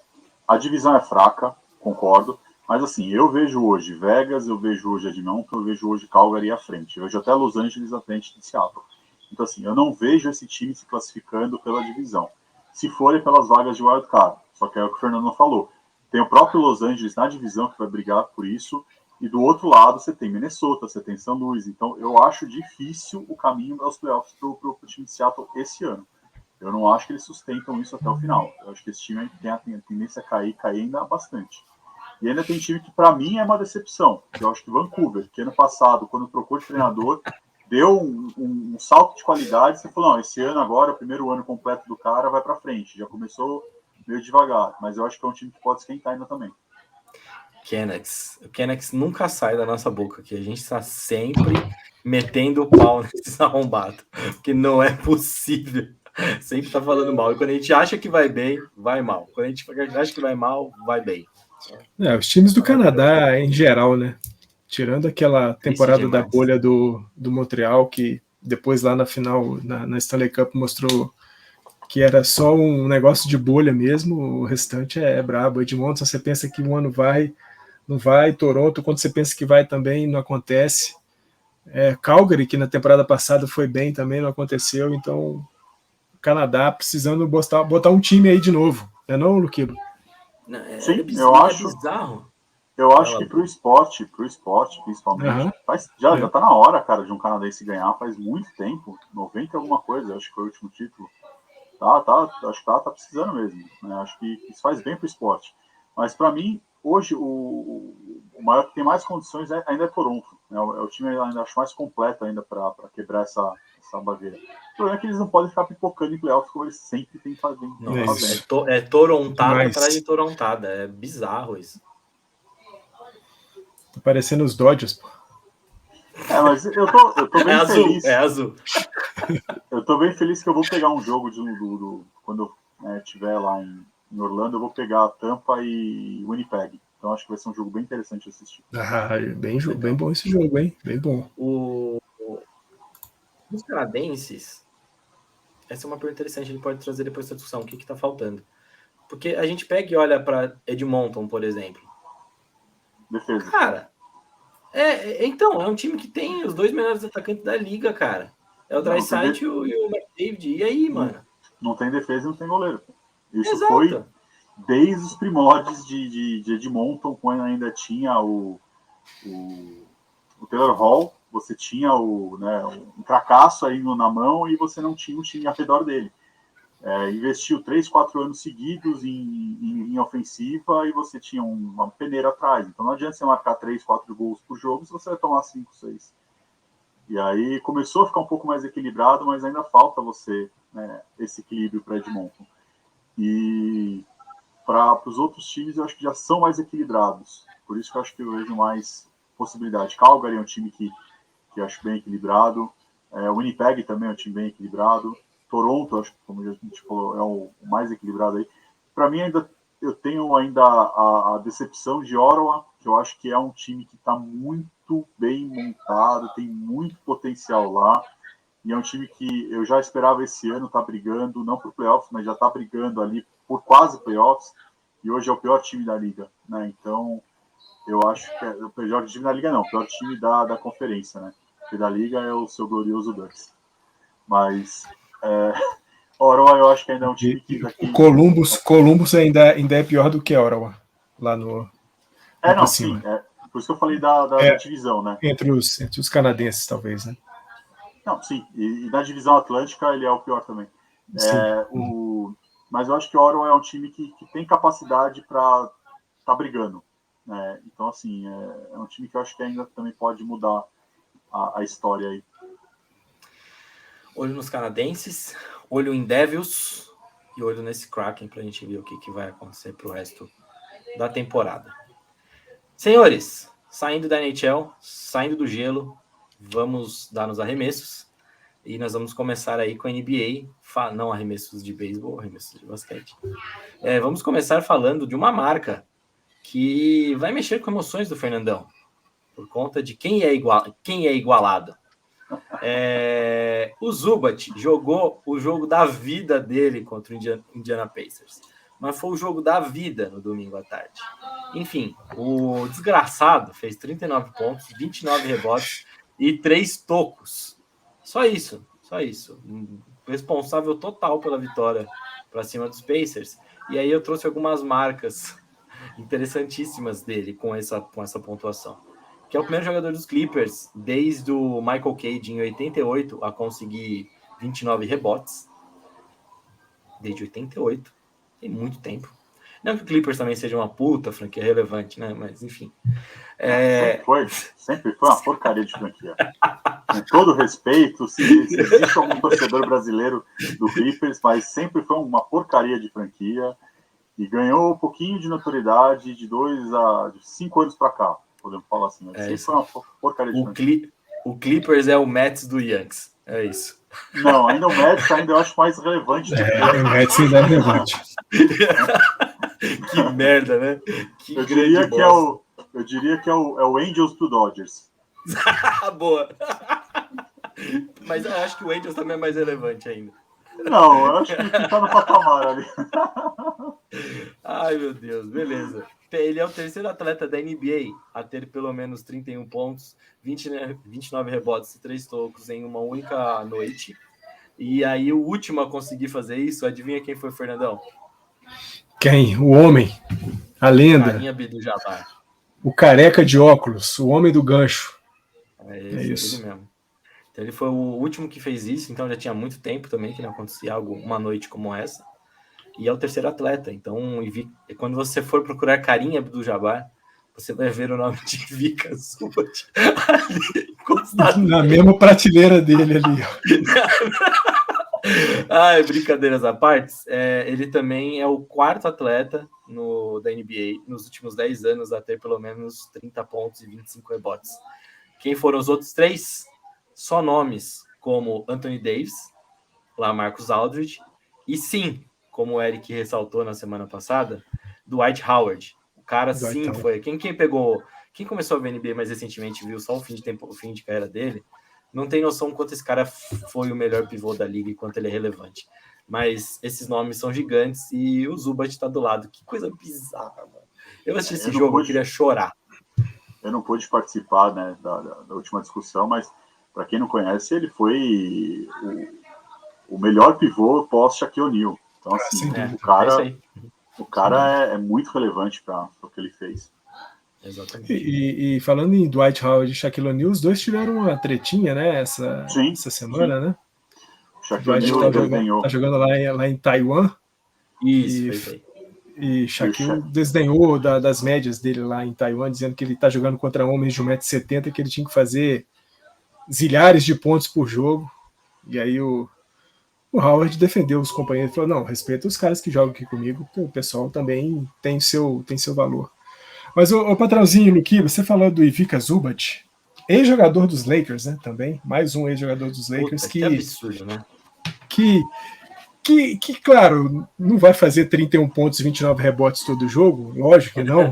A divisão é fraca, concordo, mas assim, eu vejo hoje Vegas, eu vejo hoje Edmonton, eu vejo hoje Calgary à frente, eu vejo até Los Angeles à frente de Seattle. Então assim, eu não vejo esse time se classificando pela divisão. Se forem pelas vagas de wildcard, só que é o que o Fernando falou. Tem o próprio Los Angeles na divisão que vai brigar por isso, e do outro lado você tem Minnesota, você tem São Luís. Então eu acho difícil o caminho aos playoffs para o time de Seattle esse ano. Eu não acho que eles sustentam isso até o final. Eu acho que esse time tem a tendência a cair ainda bastante. E ainda tem time que, para mim, é uma decepção. Eu acho que Vancouver, que ano passado, quando trocou de treinador, deu um salto de qualidade. Você falou, não, esse ano agora, o primeiro ano completo do cara, vai para frente. Já começou meio devagar. Mas eu acho que é um time que pode esquentar ainda também. Canucks. O Canucks nunca sai da nossa boca aqui. A gente está sempre metendo o pau nesses arrombados. Porque não é possível. Sempre tá falando mal. E quando a gente acha que vai bem, vai mal. Quando a gente acha que vai mal, vai bem. Os times do Canadá, em geral, né? Tirando aquela temporada da bolha do Montreal, que depois lá na final, na Stanley Cup, mostrou que era só um negócio de bolha mesmo, o restante é brabo. Edmonton, você pensa que um ano vai, não vai. Toronto, quando você pensa que vai também, não acontece. Calgary, que na temporada passada foi bem também, não aconteceu. Então, o Canadá precisando botar um time aí de novo, não, Luquilo? Sim, eu acho. Bizarro. Eu acho que pro esporte principalmente, já tá na hora, cara, de um canadense ganhar, faz muito tempo, 90 e alguma coisa, acho que foi o último título. Acho que tá precisando mesmo, né? Acho que isso faz bem pro esporte. Mas para mim, hoje, o maior que tem mais condições ainda é Toronto, né? É o time ainda acho mais completo ainda para quebrar essa barreira. O problema é que eles não podem ficar pipocando em playoffs como eles sempre têm fazendo. É Torontada atrás de Torontada, é bizarro isso. Tá parecendo os Dodgers, pô. Mas eu tô bem feliz. É azul. Eu tô bem feliz que eu vou pegar um jogo quando eu estiver lá em Orlando, eu vou pegar a Tampa e Winnipeg. Então acho que vai ser um jogo bem interessante de assistir. Bem bom esse jogo, hein? Bem bom. Os canadenses, essa é uma pergunta interessante, a gente pode trazer depois dessa discussão, o que tá faltando. Porque a gente pega e olha para Edmonton, por exemplo. Defesa. Cara, então, é um time que tem os dois melhores atacantes da liga, cara. É o Draisaitl e o McDavid. E aí, mano? Não tem defesa e não tem goleiro. Isso Exato. Foi desde os primórdios de Edmonton, quando ainda tinha o Taylor Hall, você tinha um fracasso aí na mão e você não tinha um time ao redor dele. Investiu 3-4 anos seguidos em ofensiva e você tinha uma peneira atrás. Então não adianta você marcar 3-4 gols por jogo se você vai tomar 5-6. E aí começou a ficar um pouco mais equilibrado, mas ainda falta esse equilíbrio para Edmonton. E para os outros times eu acho que já são mais equilibrados. Por isso que eu acho que eu vejo mais possibilidade. Calgary é um time que eu acho bem equilibrado. O Winnipeg também é um time bem equilibrado. Toronto, acho que, como a gente falou, é o mais equilibrado aí. Para mim, eu tenho ainda a decepção de Ottawa, que eu acho que é um time que está muito bem montado, tem muito potencial lá. E é um time que eu já esperava esse ano estar brigando, não por playoffs, mas já está brigando ali por quase playoffs. E hoje é o pior time da liga, né? Então, eu acho que o pior time da liga não, o pior time da conferência, né? Porque da liga é o seu glorioso Ducks. Mas Ottawa eu acho que ainda é um time que daqui... O Columbus ainda é pior do que Ottawa, lá no... não, sim. Por isso que eu falei da divisão, né? Entre os canadenses, talvez, né? Não, sim. E na divisão atlântica ele é o pior também. Mas eu acho que o Ottawa é um time que tem capacidade para estar brigando. Né? Então, assim, é um time que eu acho que ainda também pode mudar a história aí. Olho nos canadenses, olho em Devils e olho nesse Kraken para a gente ver o que vai acontecer para o resto da temporada. Senhores, saindo da NHL, saindo do gelo, vamos dar nos arremessos e nós vamos começar aí com a NBA, não arremessos de beisebol, arremessos de basquete. Vamos começar falando de uma marca que vai mexer com emoções do Fernandão, por conta de quem é igualado. O Zubat jogou o jogo da vida dele contra o Indiana Pacers, mas foi o jogo da vida no domingo à tarde. Enfim, o desgraçado fez 39 pontos, 29 rebotes e 3 tocos. Só isso. Responsável total pela vitória para cima dos Pacers. E aí eu trouxe algumas marcas interessantíssimas dele com essa pontuação. Que é o primeiro jogador dos Clippers, desde o Michael Cade em 88, a conseguir 29 rebotes. desde 88. Tem muito tempo. Não que o Clippers também seja uma puta franquia relevante, né? Mas, enfim. Sempre foi uma porcaria de franquia. Com todo respeito, se existe algum torcedor brasileiro do Clippers, mas sempre foi uma porcaria de franquia e ganhou um pouquinho de notoriedade de 5 anos para cá, podemos falar assim. Sempre foi uma porcaria de franquia. O Clippers é o Mets do Yankees, é isso. Não, ainda o Mets eu acho mais relevante. O Mets ainda é relevante. Que merda, né? Eu diria que é o Angels do Dodgers. Boa. Mas eu acho que o Angels também é mais relevante ainda. Não, eu acho que tá no patamar ali. Ai, meu Deus, beleza. Ele é o terceiro atleta da NBA a ter pelo menos 31 pontos, 29 rebotes e 3 tocos em uma única noite. E aí o último a conseguir fazer isso, adivinha quem foi, Fernandão? Quem? O homem, a lenda. Kareem Abdul-Jabbar. O careca de óculos, o homem do gancho. É isso. Ele mesmo. Então ele foi o último que fez isso, então já tinha muito tempo também que não acontecia algo uma noite como essa. E é o terceiro atleta. Então, quando você for procurar Kareem Abdul-Jabbar, você vai ver o nome de Ivica Zubac ali encostado. Na mesma prateleira dele ali. Ai, brincadeiras à parte, ele também é o quarto atleta da NBA nos últimos 10 anos a ter pelo menos 30 pontos e 25 rebotes. Quem foram os outros 3? Só nomes como Anthony Davis, LaMarcus Aldridge e sim, como o Eric ressaltou na semana passada, Dwight Howard. O cara sim foi. Quem começou a ver NBA mais recentemente, viu só o fim de carreira dele, não tem noção quanto esse cara foi o melhor pivô da liga e quanto ele é relevante. Mas esses nomes são gigantes e o Zubac está do lado. Que coisa bizarra, mano. Eu assisti esse jogo, eu queria chorar. Eu não pude participar, né, da última discussão, mas para quem não conhece, ele foi o melhor pivô pós-Shaquille O'Neal. Então, assim, o cara é muito relevante para o que ele fez. Exatamente. E falando em Dwight Howard e Shaquille O'Neal, os dois tiveram uma tretinha, né, essa semana, né? O Shaquille O'Neal tá jogando lá em Taiwan. Isso, e Shaquille desdenhou das médias dele lá em Taiwan, dizendo que ele tá jogando contra homens de 1,70m, que ele tinha que fazer zilhares de pontos por jogo. E aí o Howard defendeu os companheiros e falou: não, respeita os caras que jogam aqui comigo, porque o pessoal também tem seu valor. Mas o patrãozinho, Luqui, você falou do Ivica Zubac, ex-jogador dos Lakers, né, também, mais um ex-jogador dos Lakers. Que absurdo, né? Que, claro, não vai fazer 31 pontos e 29 rebotes todo jogo, lógico que não.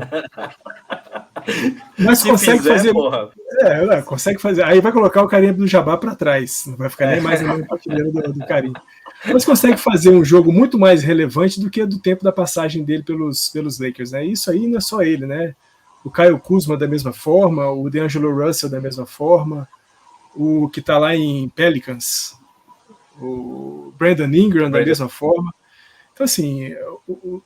Mas consegue fazer. Consegue fazer. Aí vai colocar o Kareem Abdul-Jabbar para trás, não vai ficar nem mais na mesma prateleira do Kareem. Mas consegue fazer um jogo muito mais relevante do que do tempo da passagem dele pelos Lakers, né? Isso aí não é só ele, né? O Kyle Kuzma da mesma forma, o D'Angelo Russell da mesma forma, o que está lá em Pelicans, o Brandon Ingram da mesma forma. Então, assim,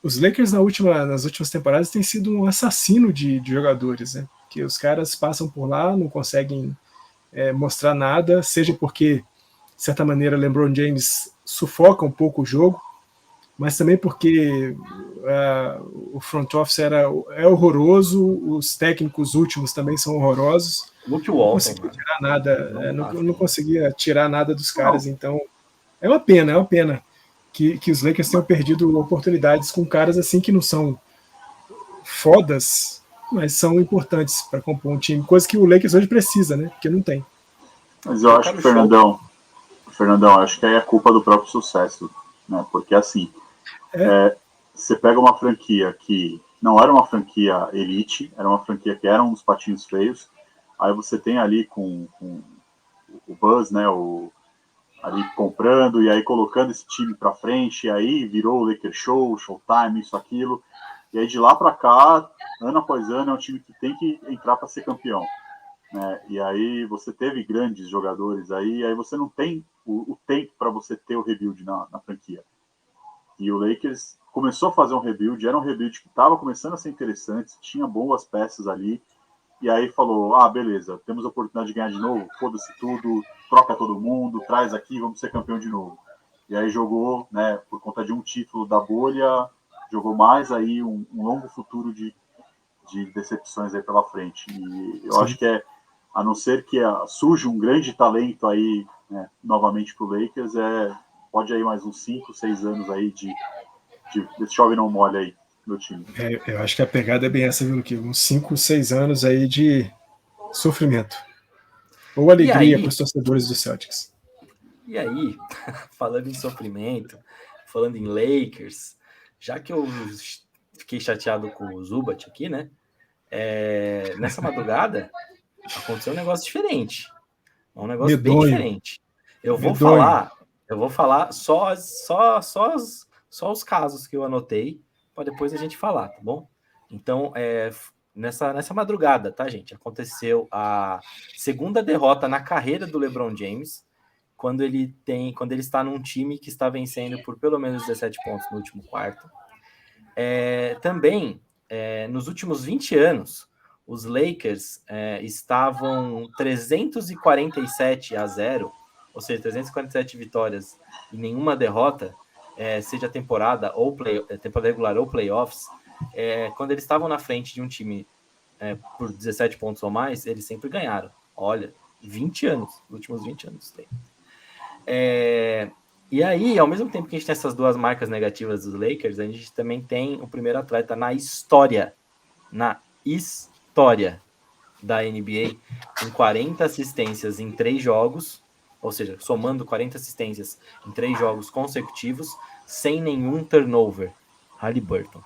os Lakers nas últimas temporadas têm sido um assassino de jogadores, né? Que os caras passam por lá, não conseguem mostrar nada, seja porque, de certa maneira, LeBron James sufoca um pouco o jogo, mas também porque o front office é horroroso, os técnicos últimos também são horrorosos. Luke Walton, não conseguia tirar nada dos caras, então é uma pena que os Lakers tenham perdido oportunidades com caras assim que não são fodas, mas são importantes para compor um time, coisa que o Lakers hoje precisa, né? Porque não tem. Mas eu acho que, Fernandão, acho que aí é culpa do próprio sucesso, né? Porque assim, você pega uma franquia que não era uma franquia elite, era uma franquia que era uns patinhos feios, aí você tem ali com o Buzz, né? Ali comprando e aí colocando esse time para frente, e aí virou o Lakers Show, Showtime, isso, aquilo. E aí de lá para cá, ano após ano, é um time que tem que entrar para ser campeão, né? E aí você teve grandes jogadores aí você não tem o tempo para você ter o rebuild na franquia. E o Lakers começou a fazer um rebuild, era um rebuild que estava começando a ser interessante, tinha boas peças ali, e aí falou, beleza, temos a oportunidade de ganhar de novo, foda-se tudo, troca todo mundo, traz aqui, vamos ser campeão de novo. e aí jogou, né, por conta de um título da bolha, jogou mais, aí um longo futuro de decepções aí pela frente. E eu acho que a não ser que surja um grande talento aí, né, novamente para o Lakers, pode aí mais uns 5, 6 anos aí de chove não molha aí no time. Eu acho que a pegada é bem essa, viu, Luque? Uns 5, 6 anos aí de sofrimento. Ou alegria para os torcedores do Celtics. E aí, falando em sofrimento, falando em Lakers, já que eu fiquei chateado com o Zubat aqui, né? Nessa madrugada aconteceu um negócio diferente. Um negócio Medonho. bem diferente. Eu vou falar só os casos que eu anotei para depois a gente falar, tá bom? Então, nessa madrugada, tá, gente? Aconteceu a segunda derrota na carreira do LeBron James, quando ele está num time que está vencendo por pelo menos 17 pontos no último quarto. Também, nos últimos 20 anos, os Lakers estavam 347-0, ou seja, 347 vitórias e nenhuma derrota, seja temporada regular ou playoffs. Quando eles estavam na frente de um time por 17 pontos ou mais, eles sempre ganharam. Olha, 20 anos, os últimos 20 anos tem. E aí, ao mesmo tempo que a gente tem essas duas marcas negativas dos Lakers, a gente também tem o primeiro atleta na história da NBA, com 40 assistências em 3 jogos, ou seja, somando 40 assistências em 3 jogos consecutivos, sem nenhum turnover. Haliburton.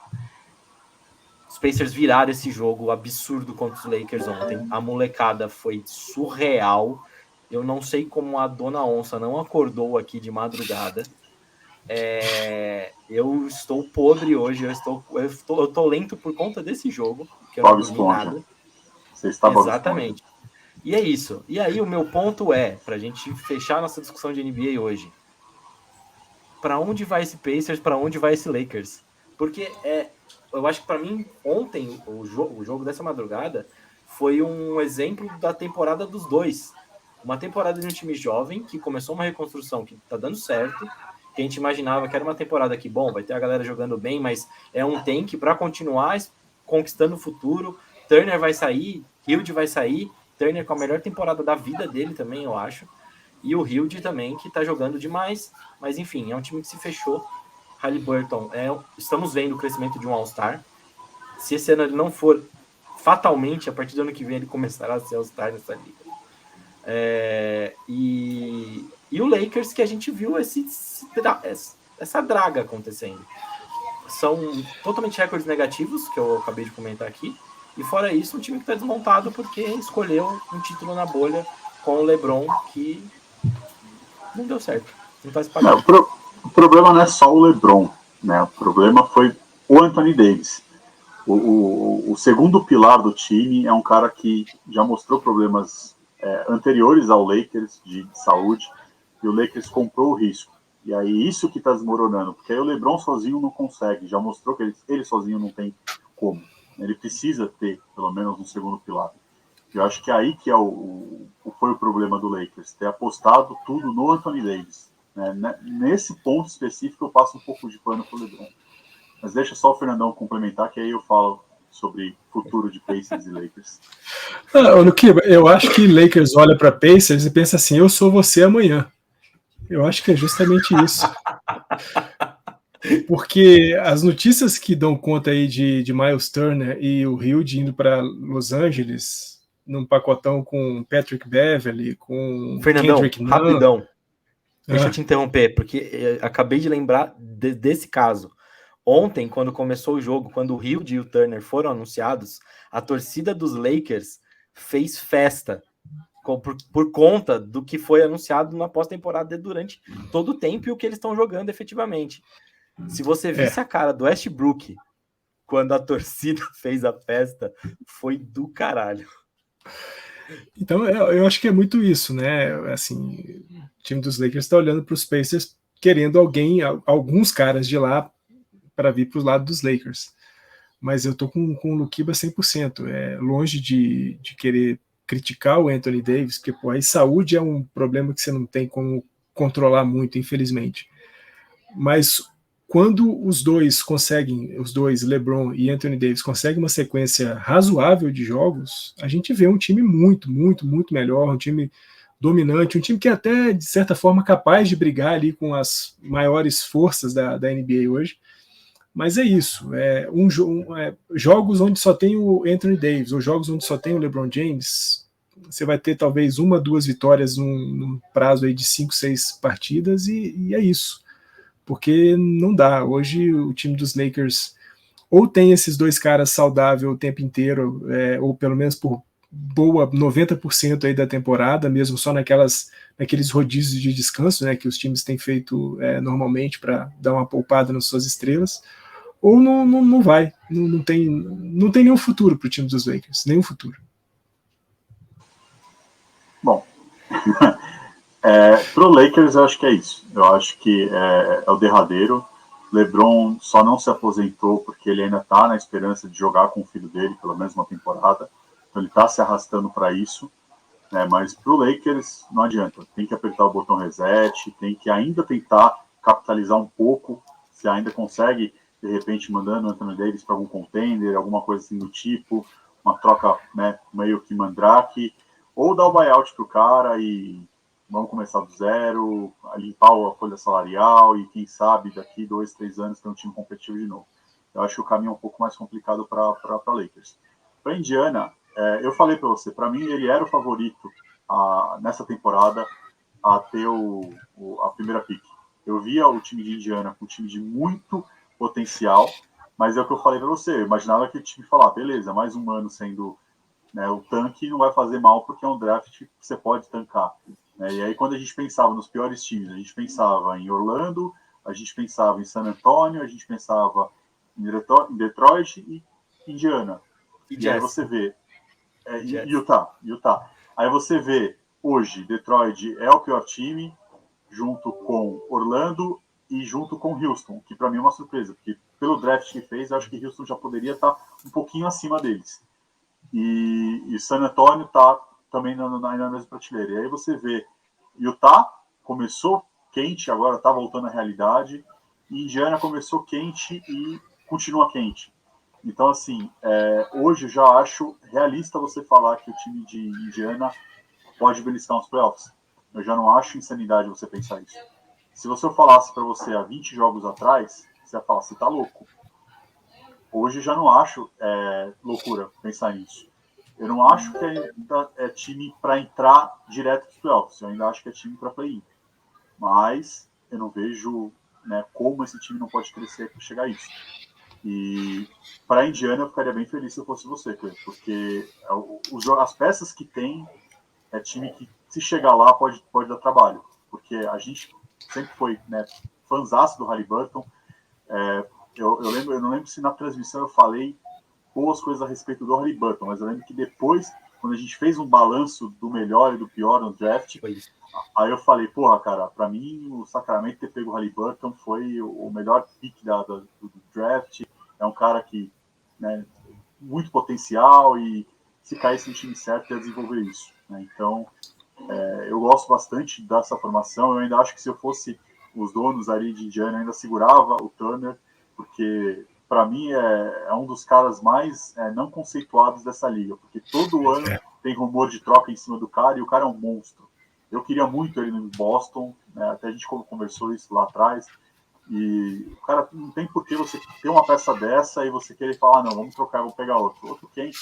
Os Pacers viraram esse jogo absurdo contra os Lakers ontem. A molecada foi surreal. Eu não sei como a Dona Onça não acordou aqui de madrugada. Eu estou podre hoje. Eu tô lento por conta desse jogo, que eu não dormi nada. Você está Exatamente. E é isso. E aí o meu ponto pra gente fechar nossa discussão de NBA hoje. Para onde vai esse Pacers? Para onde vai esse Lakers? Porque eu acho que para mim ontem o jogo dessa madrugada foi um exemplo da temporada dos dois. Uma temporada de um time jovem que começou uma reconstrução que tá dando certo, que a gente imaginava que era uma temporada que, bom, vai ter a galera jogando bem, mas é um tank para continuar conquistando o futuro. Turner vai sair, Hield vai sair, Turner com a melhor temporada da vida dele também, eu acho, e o Hield também, que tá jogando demais, mas enfim, é um time que se fechou. Haliburton, estamos vendo o crescimento de um All-Star. Se esse ano ele não for, fatalmente, a partir do ano que vem ele começará a ser All-Star nessa liga. E o Lakers, que a gente viu essa draga acontecendo. São totalmente recordes negativos, que eu acabei de comentar aqui. E fora isso, um time que está desmontado porque escolheu um título na bolha com o LeBron, que não deu certo. Não está se pagando. O problema não é só o LeBron, né? O problema foi o Anthony Davis. O segundo pilar do time é um cara que já mostrou problemas anteriores ao Lakers de saúde, e o Lakers comprou o risco. E aí isso que está desmoronando, porque aí o LeBron sozinho não consegue, já mostrou que ele sozinho não tem como. Ele precisa ter, pelo menos, um segundo pilar. Eu acho que aí que foi o problema do Lakers, ter apostado tudo no Anthony Davis. Né? Nesse ponto específico eu passo um pouco de pano pro LeBron. Mas deixa só o Fernandão complementar, que aí eu falo sobre futuro de Pacers e Lakers. Luquiba, eu acho que Lakers olha para Pacers e pensa assim, eu sou você amanhã. Eu acho que é justamente isso. Porque as notícias que dão conta aí de Miles Turner e o Hield indo para Los Angeles num pacotão com Patrick Beverley, com Fernandão, Kendrick Nunn. Rapidão. Deixa eu te interromper, porque acabei de lembrar desse caso. Ontem, quando começou o jogo, quando o Hield e o Turner foram anunciados, a torcida dos Lakers fez festa por conta do que foi anunciado na pós-temporada durante todo o tempo e o que eles estão jogando efetivamente. Se você visse a cara do Westbrook quando a torcida fez a festa, foi do caralho. Então, eu acho que é muito isso, né? Assim, o time dos Lakers está olhando para os Pacers querendo alguns caras de lá para vir para o lado dos Lakers. Mas eu tô com o Luquiba 100%. Longe de querer criticar o Anthony Davis, porque a saúde é um problema que você não tem como controlar muito, infelizmente. mas quando os dois, LeBron e Anthony Davis, conseguem uma sequência razoável de jogos, a gente vê um time muito, muito, muito melhor, um time dominante, um time que é até, de certa forma, capaz de brigar ali com as maiores forças da NBA hoje. Mas é isso, jogos onde só tem o Anthony Davis, ou jogos onde só tem o LeBron James, você vai ter talvez 1, 2 vitórias num prazo aí de 5, 6 partidas, e é isso. Porque não dá. Hoje o time dos Lakers ou tem esses dois caras saudáveis o tempo inteiro, ou pelo menos por boa 90% aí da temporada, mesmo só naqueles rodízios de descanso, né, que os times têm feito normalmente para dar uma poupada nas suas estrelas, ou não vai. Não tem nenhum futuro para o time dos Lakers, nenhum futuro. Bom, pro Lakers eu acho que é isso. Eu acho que é o derradeiro. LeBron só não se aposentou porque ele ainda está na esperança de jogar com o filho dele, pelo menos uma temporada. Então ele está se arrastando para isso. Mas pro Lakers não adianta. Tem que apertar o botão reset, tem que ainda tentar capitalizar um pouco, se ainda consegue, de repente, mandando o Anthony Davis para algum contender, alguma coisa assim do tipo, uma troca, né, meio que mandrake, ou dar o buyout pro cara e vamos começar do zero, limpar a folha salarial e quem sabe daqui 2, 3 anos ter um time competitivo de novo. Eu acho que o caminho é um pouco mais complicado para Lakers. Para Indiana, eu falei para você, para mim ele era o favorito nessa temporada a ter a primeira pick. Eu via o time de Indiana com um time de muito potencial, mas é o que eu falei para você, eu imaginava que o time falar, beleza, mais um ano sendo, né, o tanque não vai fazer mal porque é um draft que você pode tancar. E aí quando a gente pensava nos piores times, a gente pensava em Orlando, a gente pensava em San Antonio, a gente pensava em Detroit e Indiana. E aí você vê Utah. Aí você vê hoje Detroit é o pior time, junto com Orlando e junto com Houston, que para mim é uma surpresa, porque pelo draft que fez, eu acho que Houston já poderia estar um pouquinho acima deles. E San Antonio está também na mesma prateleira. E aí você vê Utah começou quente, agora está voltando à realidade, e Indiana começou quente e continua quente. Então, assim, hoje eu já acho realista você falar que o time de Indiana pode beliscar uns playoffs. Eu já não acho insanidade você pensar isso. Se você falasse para você há 20 jogos atrás, você ia falar, você tá louco. Hoje eu já não acho loucura pensar nisso. Eu não acho que é time para entrar direto nos playoffs. Eu ainda acho que é time para play-in. Mas eu não vejo, né, como esse time não pode crescer para chegar a isso. E para a Indiana eu ficaria bem feliz se eu fosse você, Cleber, porque as peças que tem é time que, se chegar lá, pode dar trabalho. Porque a gente sempre foi, né, fãzaço do Haliburton. Eu não lembro se na transmissão eu falei boas coisas a respeito do Haliburton, mas eu lembro que depois, quando a gente fez um balanço do melhor e do pior no draft, aí eu falei, porra, cara, pra mim o Sacramento ter pego o Haliburton foi o melhor pick do draft. É um cara que, né, muito potencial e se caísse no time certo ia desenvolver isso. Né? Então, eu gosto bastante dessa formação. Eu ainda acho que se eu fosse os donos ali de Indiana, eu ainda segurava o Turner, porque para mim é um dos caras mais não conceituados dessa liga, porque todo ano tem rumor de troca em cima do cara e o cara é um monstro. Eu queria muito ele no Boston, né? Até a gente conversou isso lá atrás, e o cara não tem por que você ter uma peça dessa e você querer falar, não, vamos trocar, vou pegar outro quem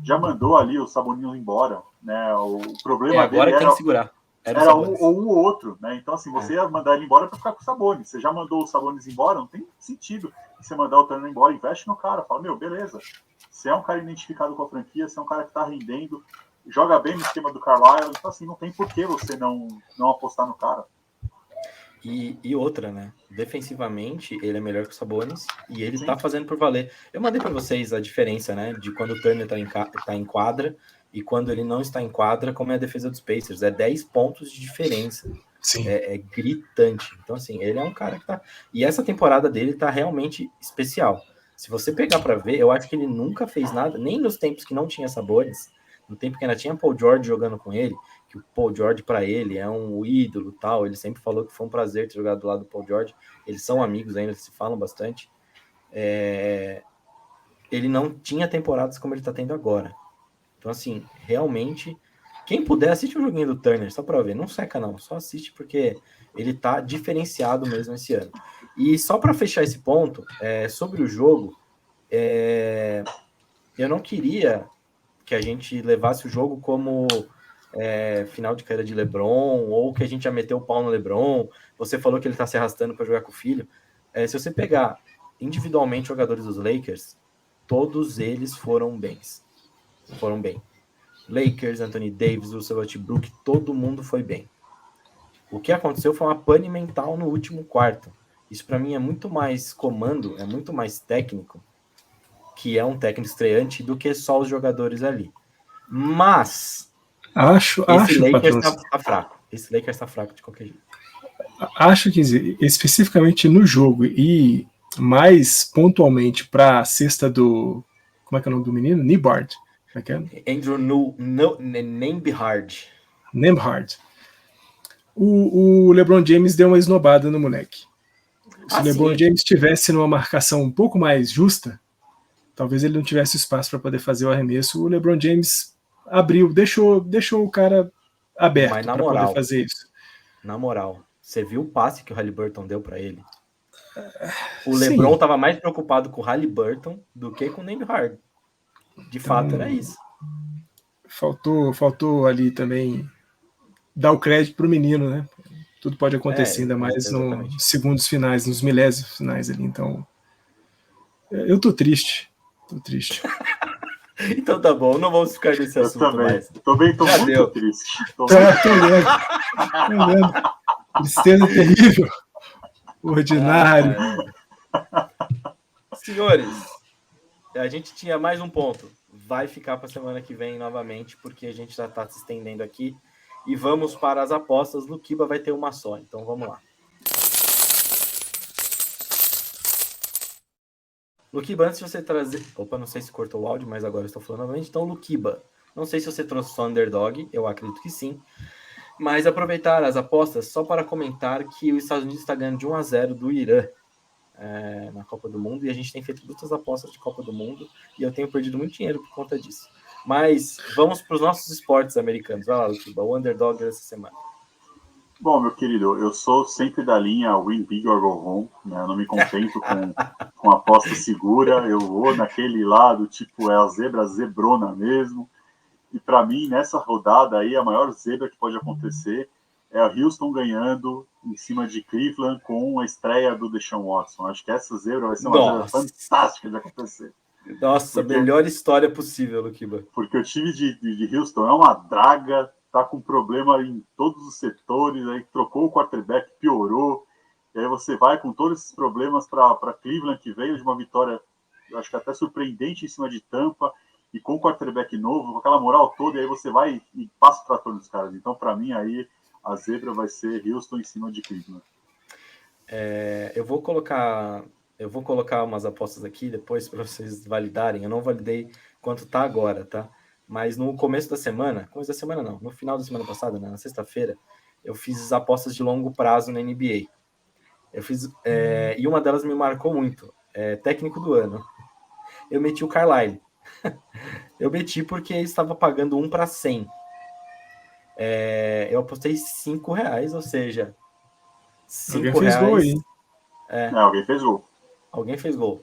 já mandou ali o Saboninho embora, né? O problema agora dele tem que segurar. Era um ou o outro, né? Então, assim, você ia mandar ele embora para ficar com o Sabonis. Você já mandou o Sabonis embora, não tem sentido você mandar o Turner embora. Investe no cara, fala, meu, beleza. Você é um cara identificado com a franquia, você é um cara que tá rendendo, joga bem no esquema do Carlisle, então, assim, não tem por que você não apostar no cara. E outra, né? Defensivamente, ele é melhor que o Sabonis e ele tá fazendo por valer. Eu mandei para vocês a diferença, né? De quando o Turner tá em quadra e quando ele não está em quadra, como é a defesa dos Pacers. É 10 pontos de diferença. Sim. É gritante. Então, assim, ele é um cara que tá... E essa temporada dele tá realmente especial. Se você pegar para ver, eu acho que ele nunca fez nada, nem nos tempos que não tinha Sabonis, no tempo que ainda tinha Paul George jogando com ele que o Paul George para ele é um ídolo, tal. Ele sempre falou que foi um prazer ter jogado do lado do Paul George. Eles são amigos ainda, se falam bastante. Ele não tinha temporadas como ele está tendo agora. Então, assim, realmente, quem puder, assiste o joguinho do Turner, só para ver. Não seca, não. Só assiste, porque ele tá diferenciado mesmo esse ano. E só para fechar esse ponto, sobre o jogo, eu não queria que a gente levasse o jogo como final de carreira de LeBron, ou que a gente ia meter o pau no LeBron. Você falou que ele tá se arrastando para jogar com o filho. Se você pegar individualmente jogadores dos Lakers, todos eles foram bem. Lakers, Anthony Davis, Russell Westbrook, todo mundo foi bem. O que aconteceu foi uma pane mental no último quarto. Isso para mim é muito mais comando, é muito mais técnico, que é um técnico estreante, do que só os jogadores ali. Mas Acho, Lakers patrão, tá fraco. Esse Lakers tá fraco de qualquer jeito. acho que especificamente no jogo e mais pontualmente para a cesta do... Como é que é o nome do menino? Nembhard. Como é que é? Andrew Nembhard. Nembhard. O LeBron James deu uma esnobada no moleque. Se o LeBron James estivesse numa marcação um pouco mais justa, talvez ele não tivesse espaço para poder fazer o arremesso. O LeBron James abriu, deixou o cara aberto para poder fazer isso. Na moral, você viu o passe que o Haliburton deu para ele? O LeBron estava mais preocupado com o Haliburton do que com o Nembhard. De fato, era isso. Faltou ali também dar o crédito pro menino, né? Tudo pode acontecer, ainda mais nos segundos finais, nos milésimos finais ali. Então, eu tô triste. Então tá bom, não vamos ficar nesse assunto mais. Tô muito triste. Tô vendo. Tristeza terrível. Ordinário. Senhores, a gente tinha mais um ponto. Vai ficar para semana que vem novamente, porque a gente já está se estendendo aqui. E vamos para as apostas. Luquiba vai ter uma só, então vamos lá. Luquiba, antes de você trazer... Opa, não sei se cortou o áudio, mas agora eu estou falando novamente. Então, Luquiba, não sei se você trouxe só underdog, eu acredito que sim. Mas aproveitar as apostas só para comentar que os Estados Unidos está ganhando de 1-0 do Irã na Copa do Mundo, e a gente tem feito muitas apostas de Copa do Mundo, e eu tenho perdido muito dinheiro por conta disso. Mas vamos para os nossos esportes americanos. Vai lá, Luquiba, o underdog dessa semana. Bom, meu querido, eu sou sempre da linha win big or go home, né? Eu não me contento com aposta segura, eu vou naquele lado, tipo, a zebra zebrona mesmo. E para mim, nessa rodada aí, a maior zebra que pode acontecer é a Houston ganhando em cima de Cleveland com a estreia do Deshaun Watson. Acho que essa zebra vai ser uma zebra fantástica de acontecer. Nossa, melhor história possível, Luquiba. Porque o time de Houston é uma draga, tá com problema em todos os setores, aí trocou o quarterback, piorou, e aí você vai com todos esses problemas para Cleveland, que veio de uma vitória, eu acho que até surpreendente em cima de Tampa, e com o quarterback novo, com aquela moral toda, e aí você vai e passa o trator dos caras. Então, para mim, aí a zebra vai ser Houston em cima de Cleveland. Eu vou colocar umas apostas aqui depois para vocês validarem. Eu não validei quanto tá agora, tá? Mas no começo da semana não, no final da semana passada, né, na sexta-feira, eu fiz apostas de longo prazo na NBA. Eu fiz, e uma delas me marcou muito, técnico do ano. Eu meti o Carlisle. Eu meti porque estava pagando 1-100. Eu apostei R$5, ou seja, R$5. Alguém fez gol.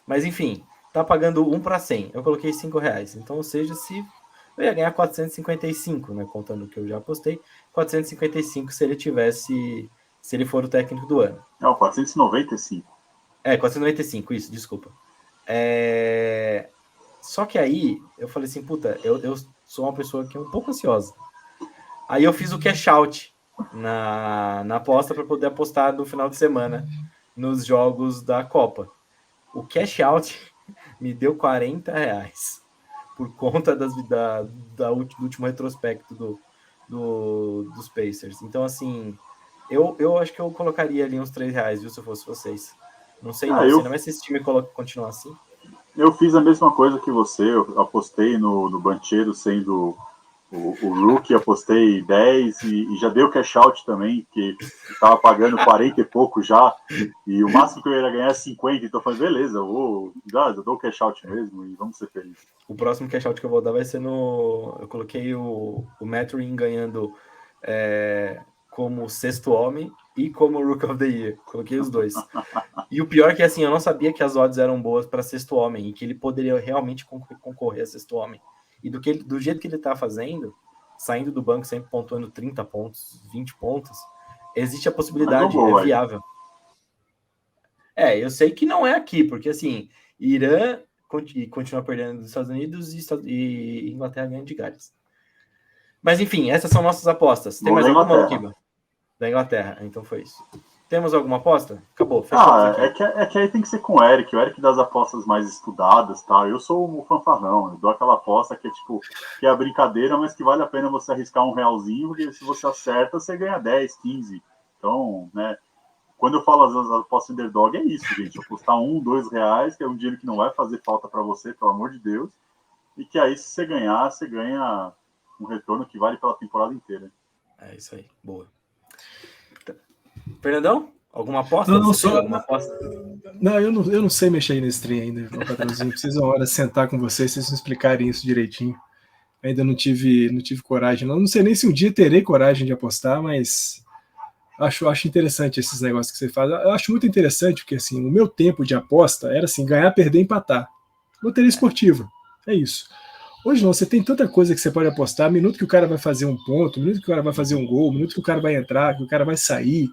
Mas enfim, tá pagando 1-100. Eu coloquei R$5. Então, ou seja, se eu ia ganhar 455, né? Contando o que eu já apostei, 455 se ele for o técnico do ano. Não, 495. 495, isso, desculpa. Só que aí eu falei assim, puta, eu sou uma pessoa que é um pouco ansiosa. Aí eu fiz o cash out na aposta para poder apostar no final de semana nos jogos da Copa. O cash out me deu R$40 por conta do último retrospecto dos Pacers. Então, assim, eu acho que eu colocaria ali uns R$3, viu, se eu fosse vocês. Não sei não vai se esse time continuar assim. Eu fiz a mesma coisa que você, eu apostei no Banchero sendo O Rookie apostei 10 e já deu cash out também, que estava pagando 40 e pouco já, e o máximo que eu ia ganhar é 50, então eu falei, beleza, eu dou o cash out mesmo e vamos ser felizes. O próximo cash out que eu vou dar vai ser no... Eu coloquei o Matt Ryan ganhando como sexto homem e como Rookie of the Year. Coloquei os dois. E o pior é que, assim, eu não sabia que as odds eram boas para sexto homem e que ele poderia realmente concorrer a sexto homem. E do jeito que ele tá fazendo, saindo do banco sempre pontuando 30 pontos, 20 pontos, existe a possibilidade, é viável. Eu sei que não é aqui, porque, assim, Irã continua perdendo dos Estados Unidos e Inglaterra ganha de Gales. Mas, enfim, essas são nossas apostas. Tem mais alguma, Kiba? Da Inglaterra, então foi isso. Temos alguma aposta? Acabou, fechamos aqui. É que aí tem que ser com o Eric das apostas mais estudadas, tá? Eu sou o fanfarrão, eu dou aquela aposta que é tipo, que é a brincadeira, mas que vale a pena você arriscar R$1, porque se você acerta, você ganha 10, 15. Então, né, quando eu falo as apostas underdog, é isso, gente, apostar R$1, R$2, que é um dinheiro que não vai fazer falta para você, pelo amor de Deus, e que aí, se você ganhar, você ganha um retorno que vale pela temporada inteira. É isso aí, boa. Fernandão, alguma aposta? Alguma aposta? Não, eu não sei mexer nesse trem ainda, meu patrãozinho. Preciso uma hora sentar com vocês me explicarem isso direitinho. Ainda não tive coragem. Não sei nem se um dia terei coragem de apostar, mas acho interessante esses negócios que você faz. Eu acho muito interessante, porque assim, o meu tempo de aposta era assim, ganhar, perder, empatar. Loteria esportiva. É isso. Hoje não, você tem tanta coisa que você pode apostar, minuto que o cara vai fazer um ponto, minuto que o cara vai fazer um gol, minuto que o cara vai entrar, que o cara vai sair.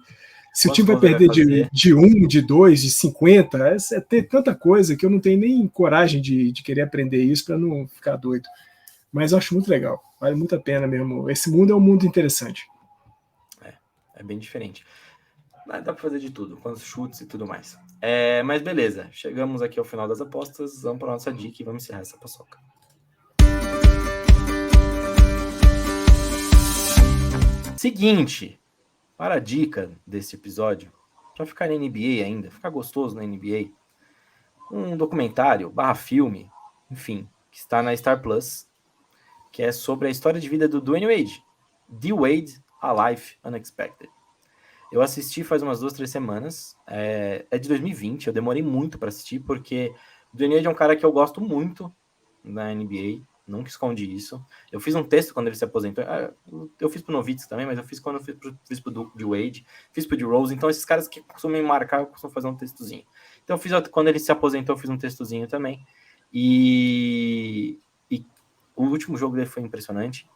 Se o time vai perder de 1, de 2, de 50, é ter tanta coisa que eu não tenho nem coragem de querer aprender isso para não ficar doido. Mas eu acho muito legal, vale muito a pena mesmo. Esse mundo é um mundo interessante. É bem diferente. Dá para fazer de tudo, com os chutes e tudo mais. Mas beleza, chegamos aqui ao final das apostas, vamos para a nossa dica e vamos encerrar essa paçoca. Seguinte, para a dica desse episódio, para ficar na NBA ainda, ficar gostoso na NBA, um documentário, /filme, enfim, que está na Star Plus, que é sobre a história de vida do Dwayne Wade, The Wade, A Life Unexpected. Eu assisti faz umas 2-3 semanas, é de 2020, eu demorei muito para assistir, porque o Dwayne Wade é um cara que eu gosto muito na NBA, nunca escondi isso. Eu fiz um texto quando ele se aposentou. Eu fiz pro Novitz também, mas eu fiz quando eu fiz pro D-Wade, fiz pro D-Rose. Então, esses caras que costumam me marcar, eu costumo fazer um textozinho. Então, quando ele se aposentou, eu fiz um textozinho também. E o último jogo dele foi impressionante.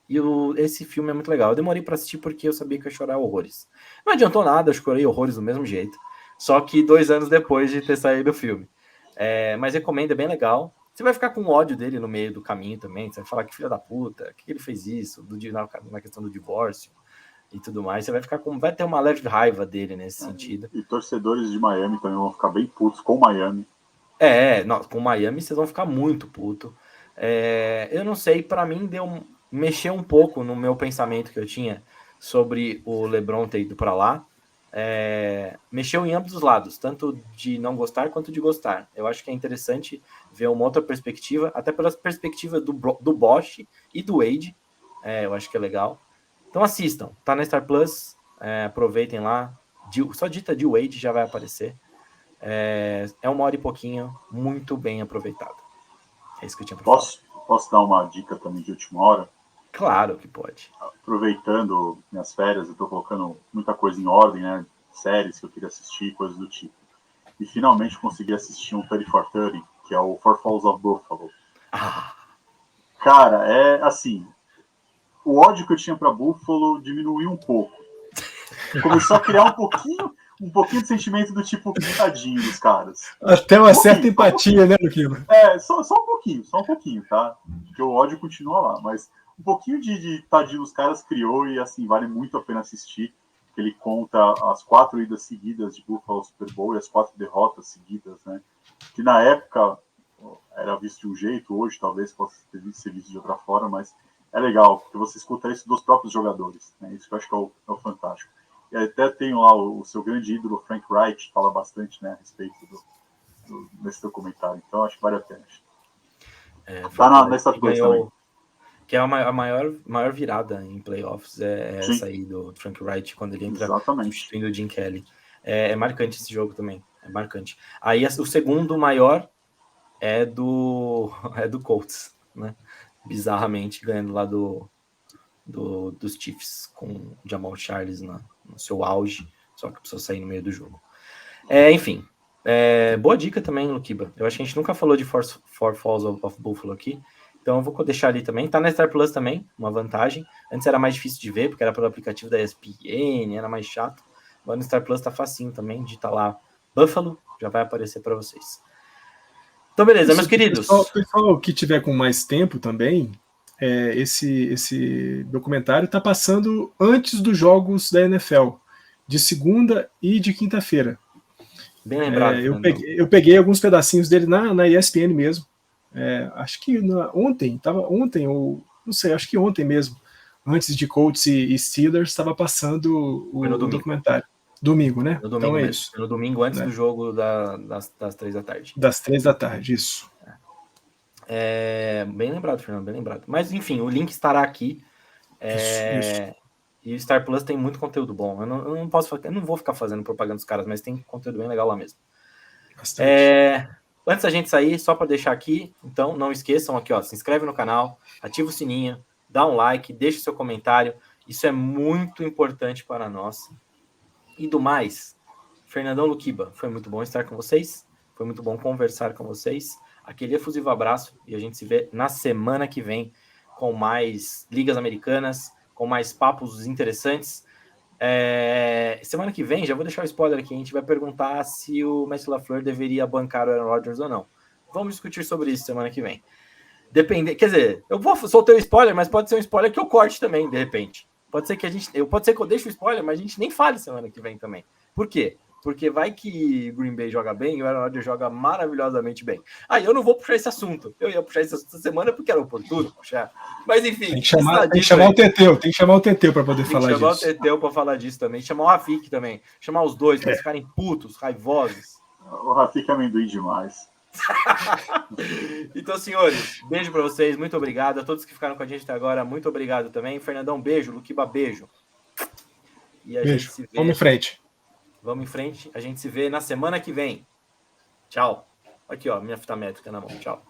E esse filme é muito legal. Eu demorei para assistir porque eu sabia que eu ia chorar horrores. Não adiantou nada, eu chorei horrores do mesmo jeito. Só que 2 anos depois de ter saído o filme. Mas recomendo, é bem legal. Você vai ficar com ódio dele no meio do caminho também. Você vai falar que filho da puta, que ele fez isso, na questão do divórcio e tudo mais. Você vai ter uma leve raiva dele nesse sentido. E torcedores de Miami também vão ficar bem putos com Miami. Com Miami vocês vão ficar muito puto. Eu não sei, para mim mexeu um pouco no meu pensamento que eu tinha sobre o LeBron ter ido para lá. Mexeu em ambos os lados, tanto de não gostar quanto de gostar. Eu acho que é interessante ver uma outra perspectiva, até pela perspectiva do Bosh e do Wade. Eu acho que é legal. Então assistam, tá na Star Plus, aproveitem lá. Só dita de Wade já vai aparecer. É 1 hora e pouquinho, muito bem aproveitado. É isso que eu tinha para falar. Posso dar uma dica também de última hora? Claro que pode. Aproveitando minhas férias, eu tô colocando muita coisa em ordem, né? Séries que eu queria assistir, coisas do tipo. E finalmente consegui assistir um 30 for 30, que é o For Falls of Buffalo. Cara, é assim, o ódio que eu tinha pra Buffalo diminuiu um pouco. Começou a criar um pouquinho de sentimento do tipo, tadinho dos caras. Até uma certa empatia, né, Luquinho? Só um pouquinho, tá? Porque o ódio continua lá, mas um pouquinho de tadinho dos caras criou e, assim, vale muito a pena assistir. Ele conta as 4 idas seguidas de Buffalo ao Super Bowl e as 4 derrotas seguidas, né? Que na época era visto de um jeito, hoje talvez possa ser visto de outra forma, mas é legal, porque você escuta isso dos próprios jogadores, né? Isso que eu acho que é o fantástico. E até tem lá o seu grande ídolo, Frank Wright, fala bastante, né, a respeito desse documentário. Então, acho que vale a pena. Tá na Star Plus também. Que é a maior virada em playoffs, Sim. essa aí do Frank Wright, quando ele entra Exatamente. substituindo o Jim Kelly. É marcante esse jogo também, é marcante. Aí o segundo maior é do Colts, né? Bizarramente, ganhando lá dos Chiefs, com o Jamal Charles no seu auge, só que precisou sair no meio do jogo. Enfim, boa dica também, Luquiba. Eu acho que a gente nunca falou de Four Falls of Buffalo aqui, então eu vou deixar ali também. Tá na Star Plus também, uma vantagem. Antes era mais difícil de ver, porque era pelo aplicativo da ESPN, era mais chato. Agora no Star Plus tá facinho também, digita lá Buffalo, já vai aparecer para vocês. Então, beleza, meus queridos. Pessoal que tiver com mais tempo também, esse documentário está passando antes dos jogos da NFL, de segunda e de quinta-feira. Bem lembrado. Eu peguei alguns pedacinhos dele na ESPN mesmo. Acho que ontem, ou não sei, acho que ontem mesmo, antes de Colts e Steelers, estava passando o documentário. Domingo, né? No domingo então é mesmo. isso. No domingo, antes do jogo das 3 da tarde. Das 3 da tarde, isso. Bem lembrado, Fernando, bem lembrado. Mas, enfim, o link estará aqui. Isso. E o Star Plus tem muito conteúdo bom. Eu não vou ficar fazendo propaganda dos caras, mas tem conteúdo bem legal lá mesmo. Antes da gente sair, só para deixar aqui, então, não esqueçam aqui, ó, se inscreve no canal, ativa o sininho, dá um like, deixa o seu comentário. Isso é muito importante para nós. E do mais, Fernandão, Luquiba, foi muito bom estar com vocês, foi muito bom conversar com vocês. Aquele efusivo abraço e a gente se vê na semana que vem com mais ligas americanas, com mais papos interessantes. Semana que vem, já vou deixar o spoiler aqui, a gente vai perguntar se o Matt LaFleur deveria bancar o Aaron Rodgers ou não. Vamos discutir sobre isso semana que vem. Quer dizer, eu vou soltar o spoiler, mas pode ser um spoiler que eu corte também, de repente. Pode ser que eu deixe o spoiler, mas a gente nem fale semana que vem também. Por quê? Porque vai que Green Bay joga bem e o Aaron Rodgers joga maravilhosamente bem. Eu não vou puxar esse assunto. Eu ia puxar esse assunto essa semana porque era oportuno puxar. Mas enfim. Tem que chamar o Teteu para poder falar disso. Tem que chamar o Teteu para falar disso também. Chamar o Rafik também. Chamar os dois para eles ficarem putos, raivosos. O Rafik é amendoim demais. Então, senhores, beijo para vocês, muito obrigado a todos que ficaram com a gente até agora, muito obrigado também. Fernandão, beijo. Luquiba, beijo. E a gente se vê. Vamos em frente. A gente se vê na semana que vem. Tchau. Aqui, ó, minha fita métrica na mão. Tchau.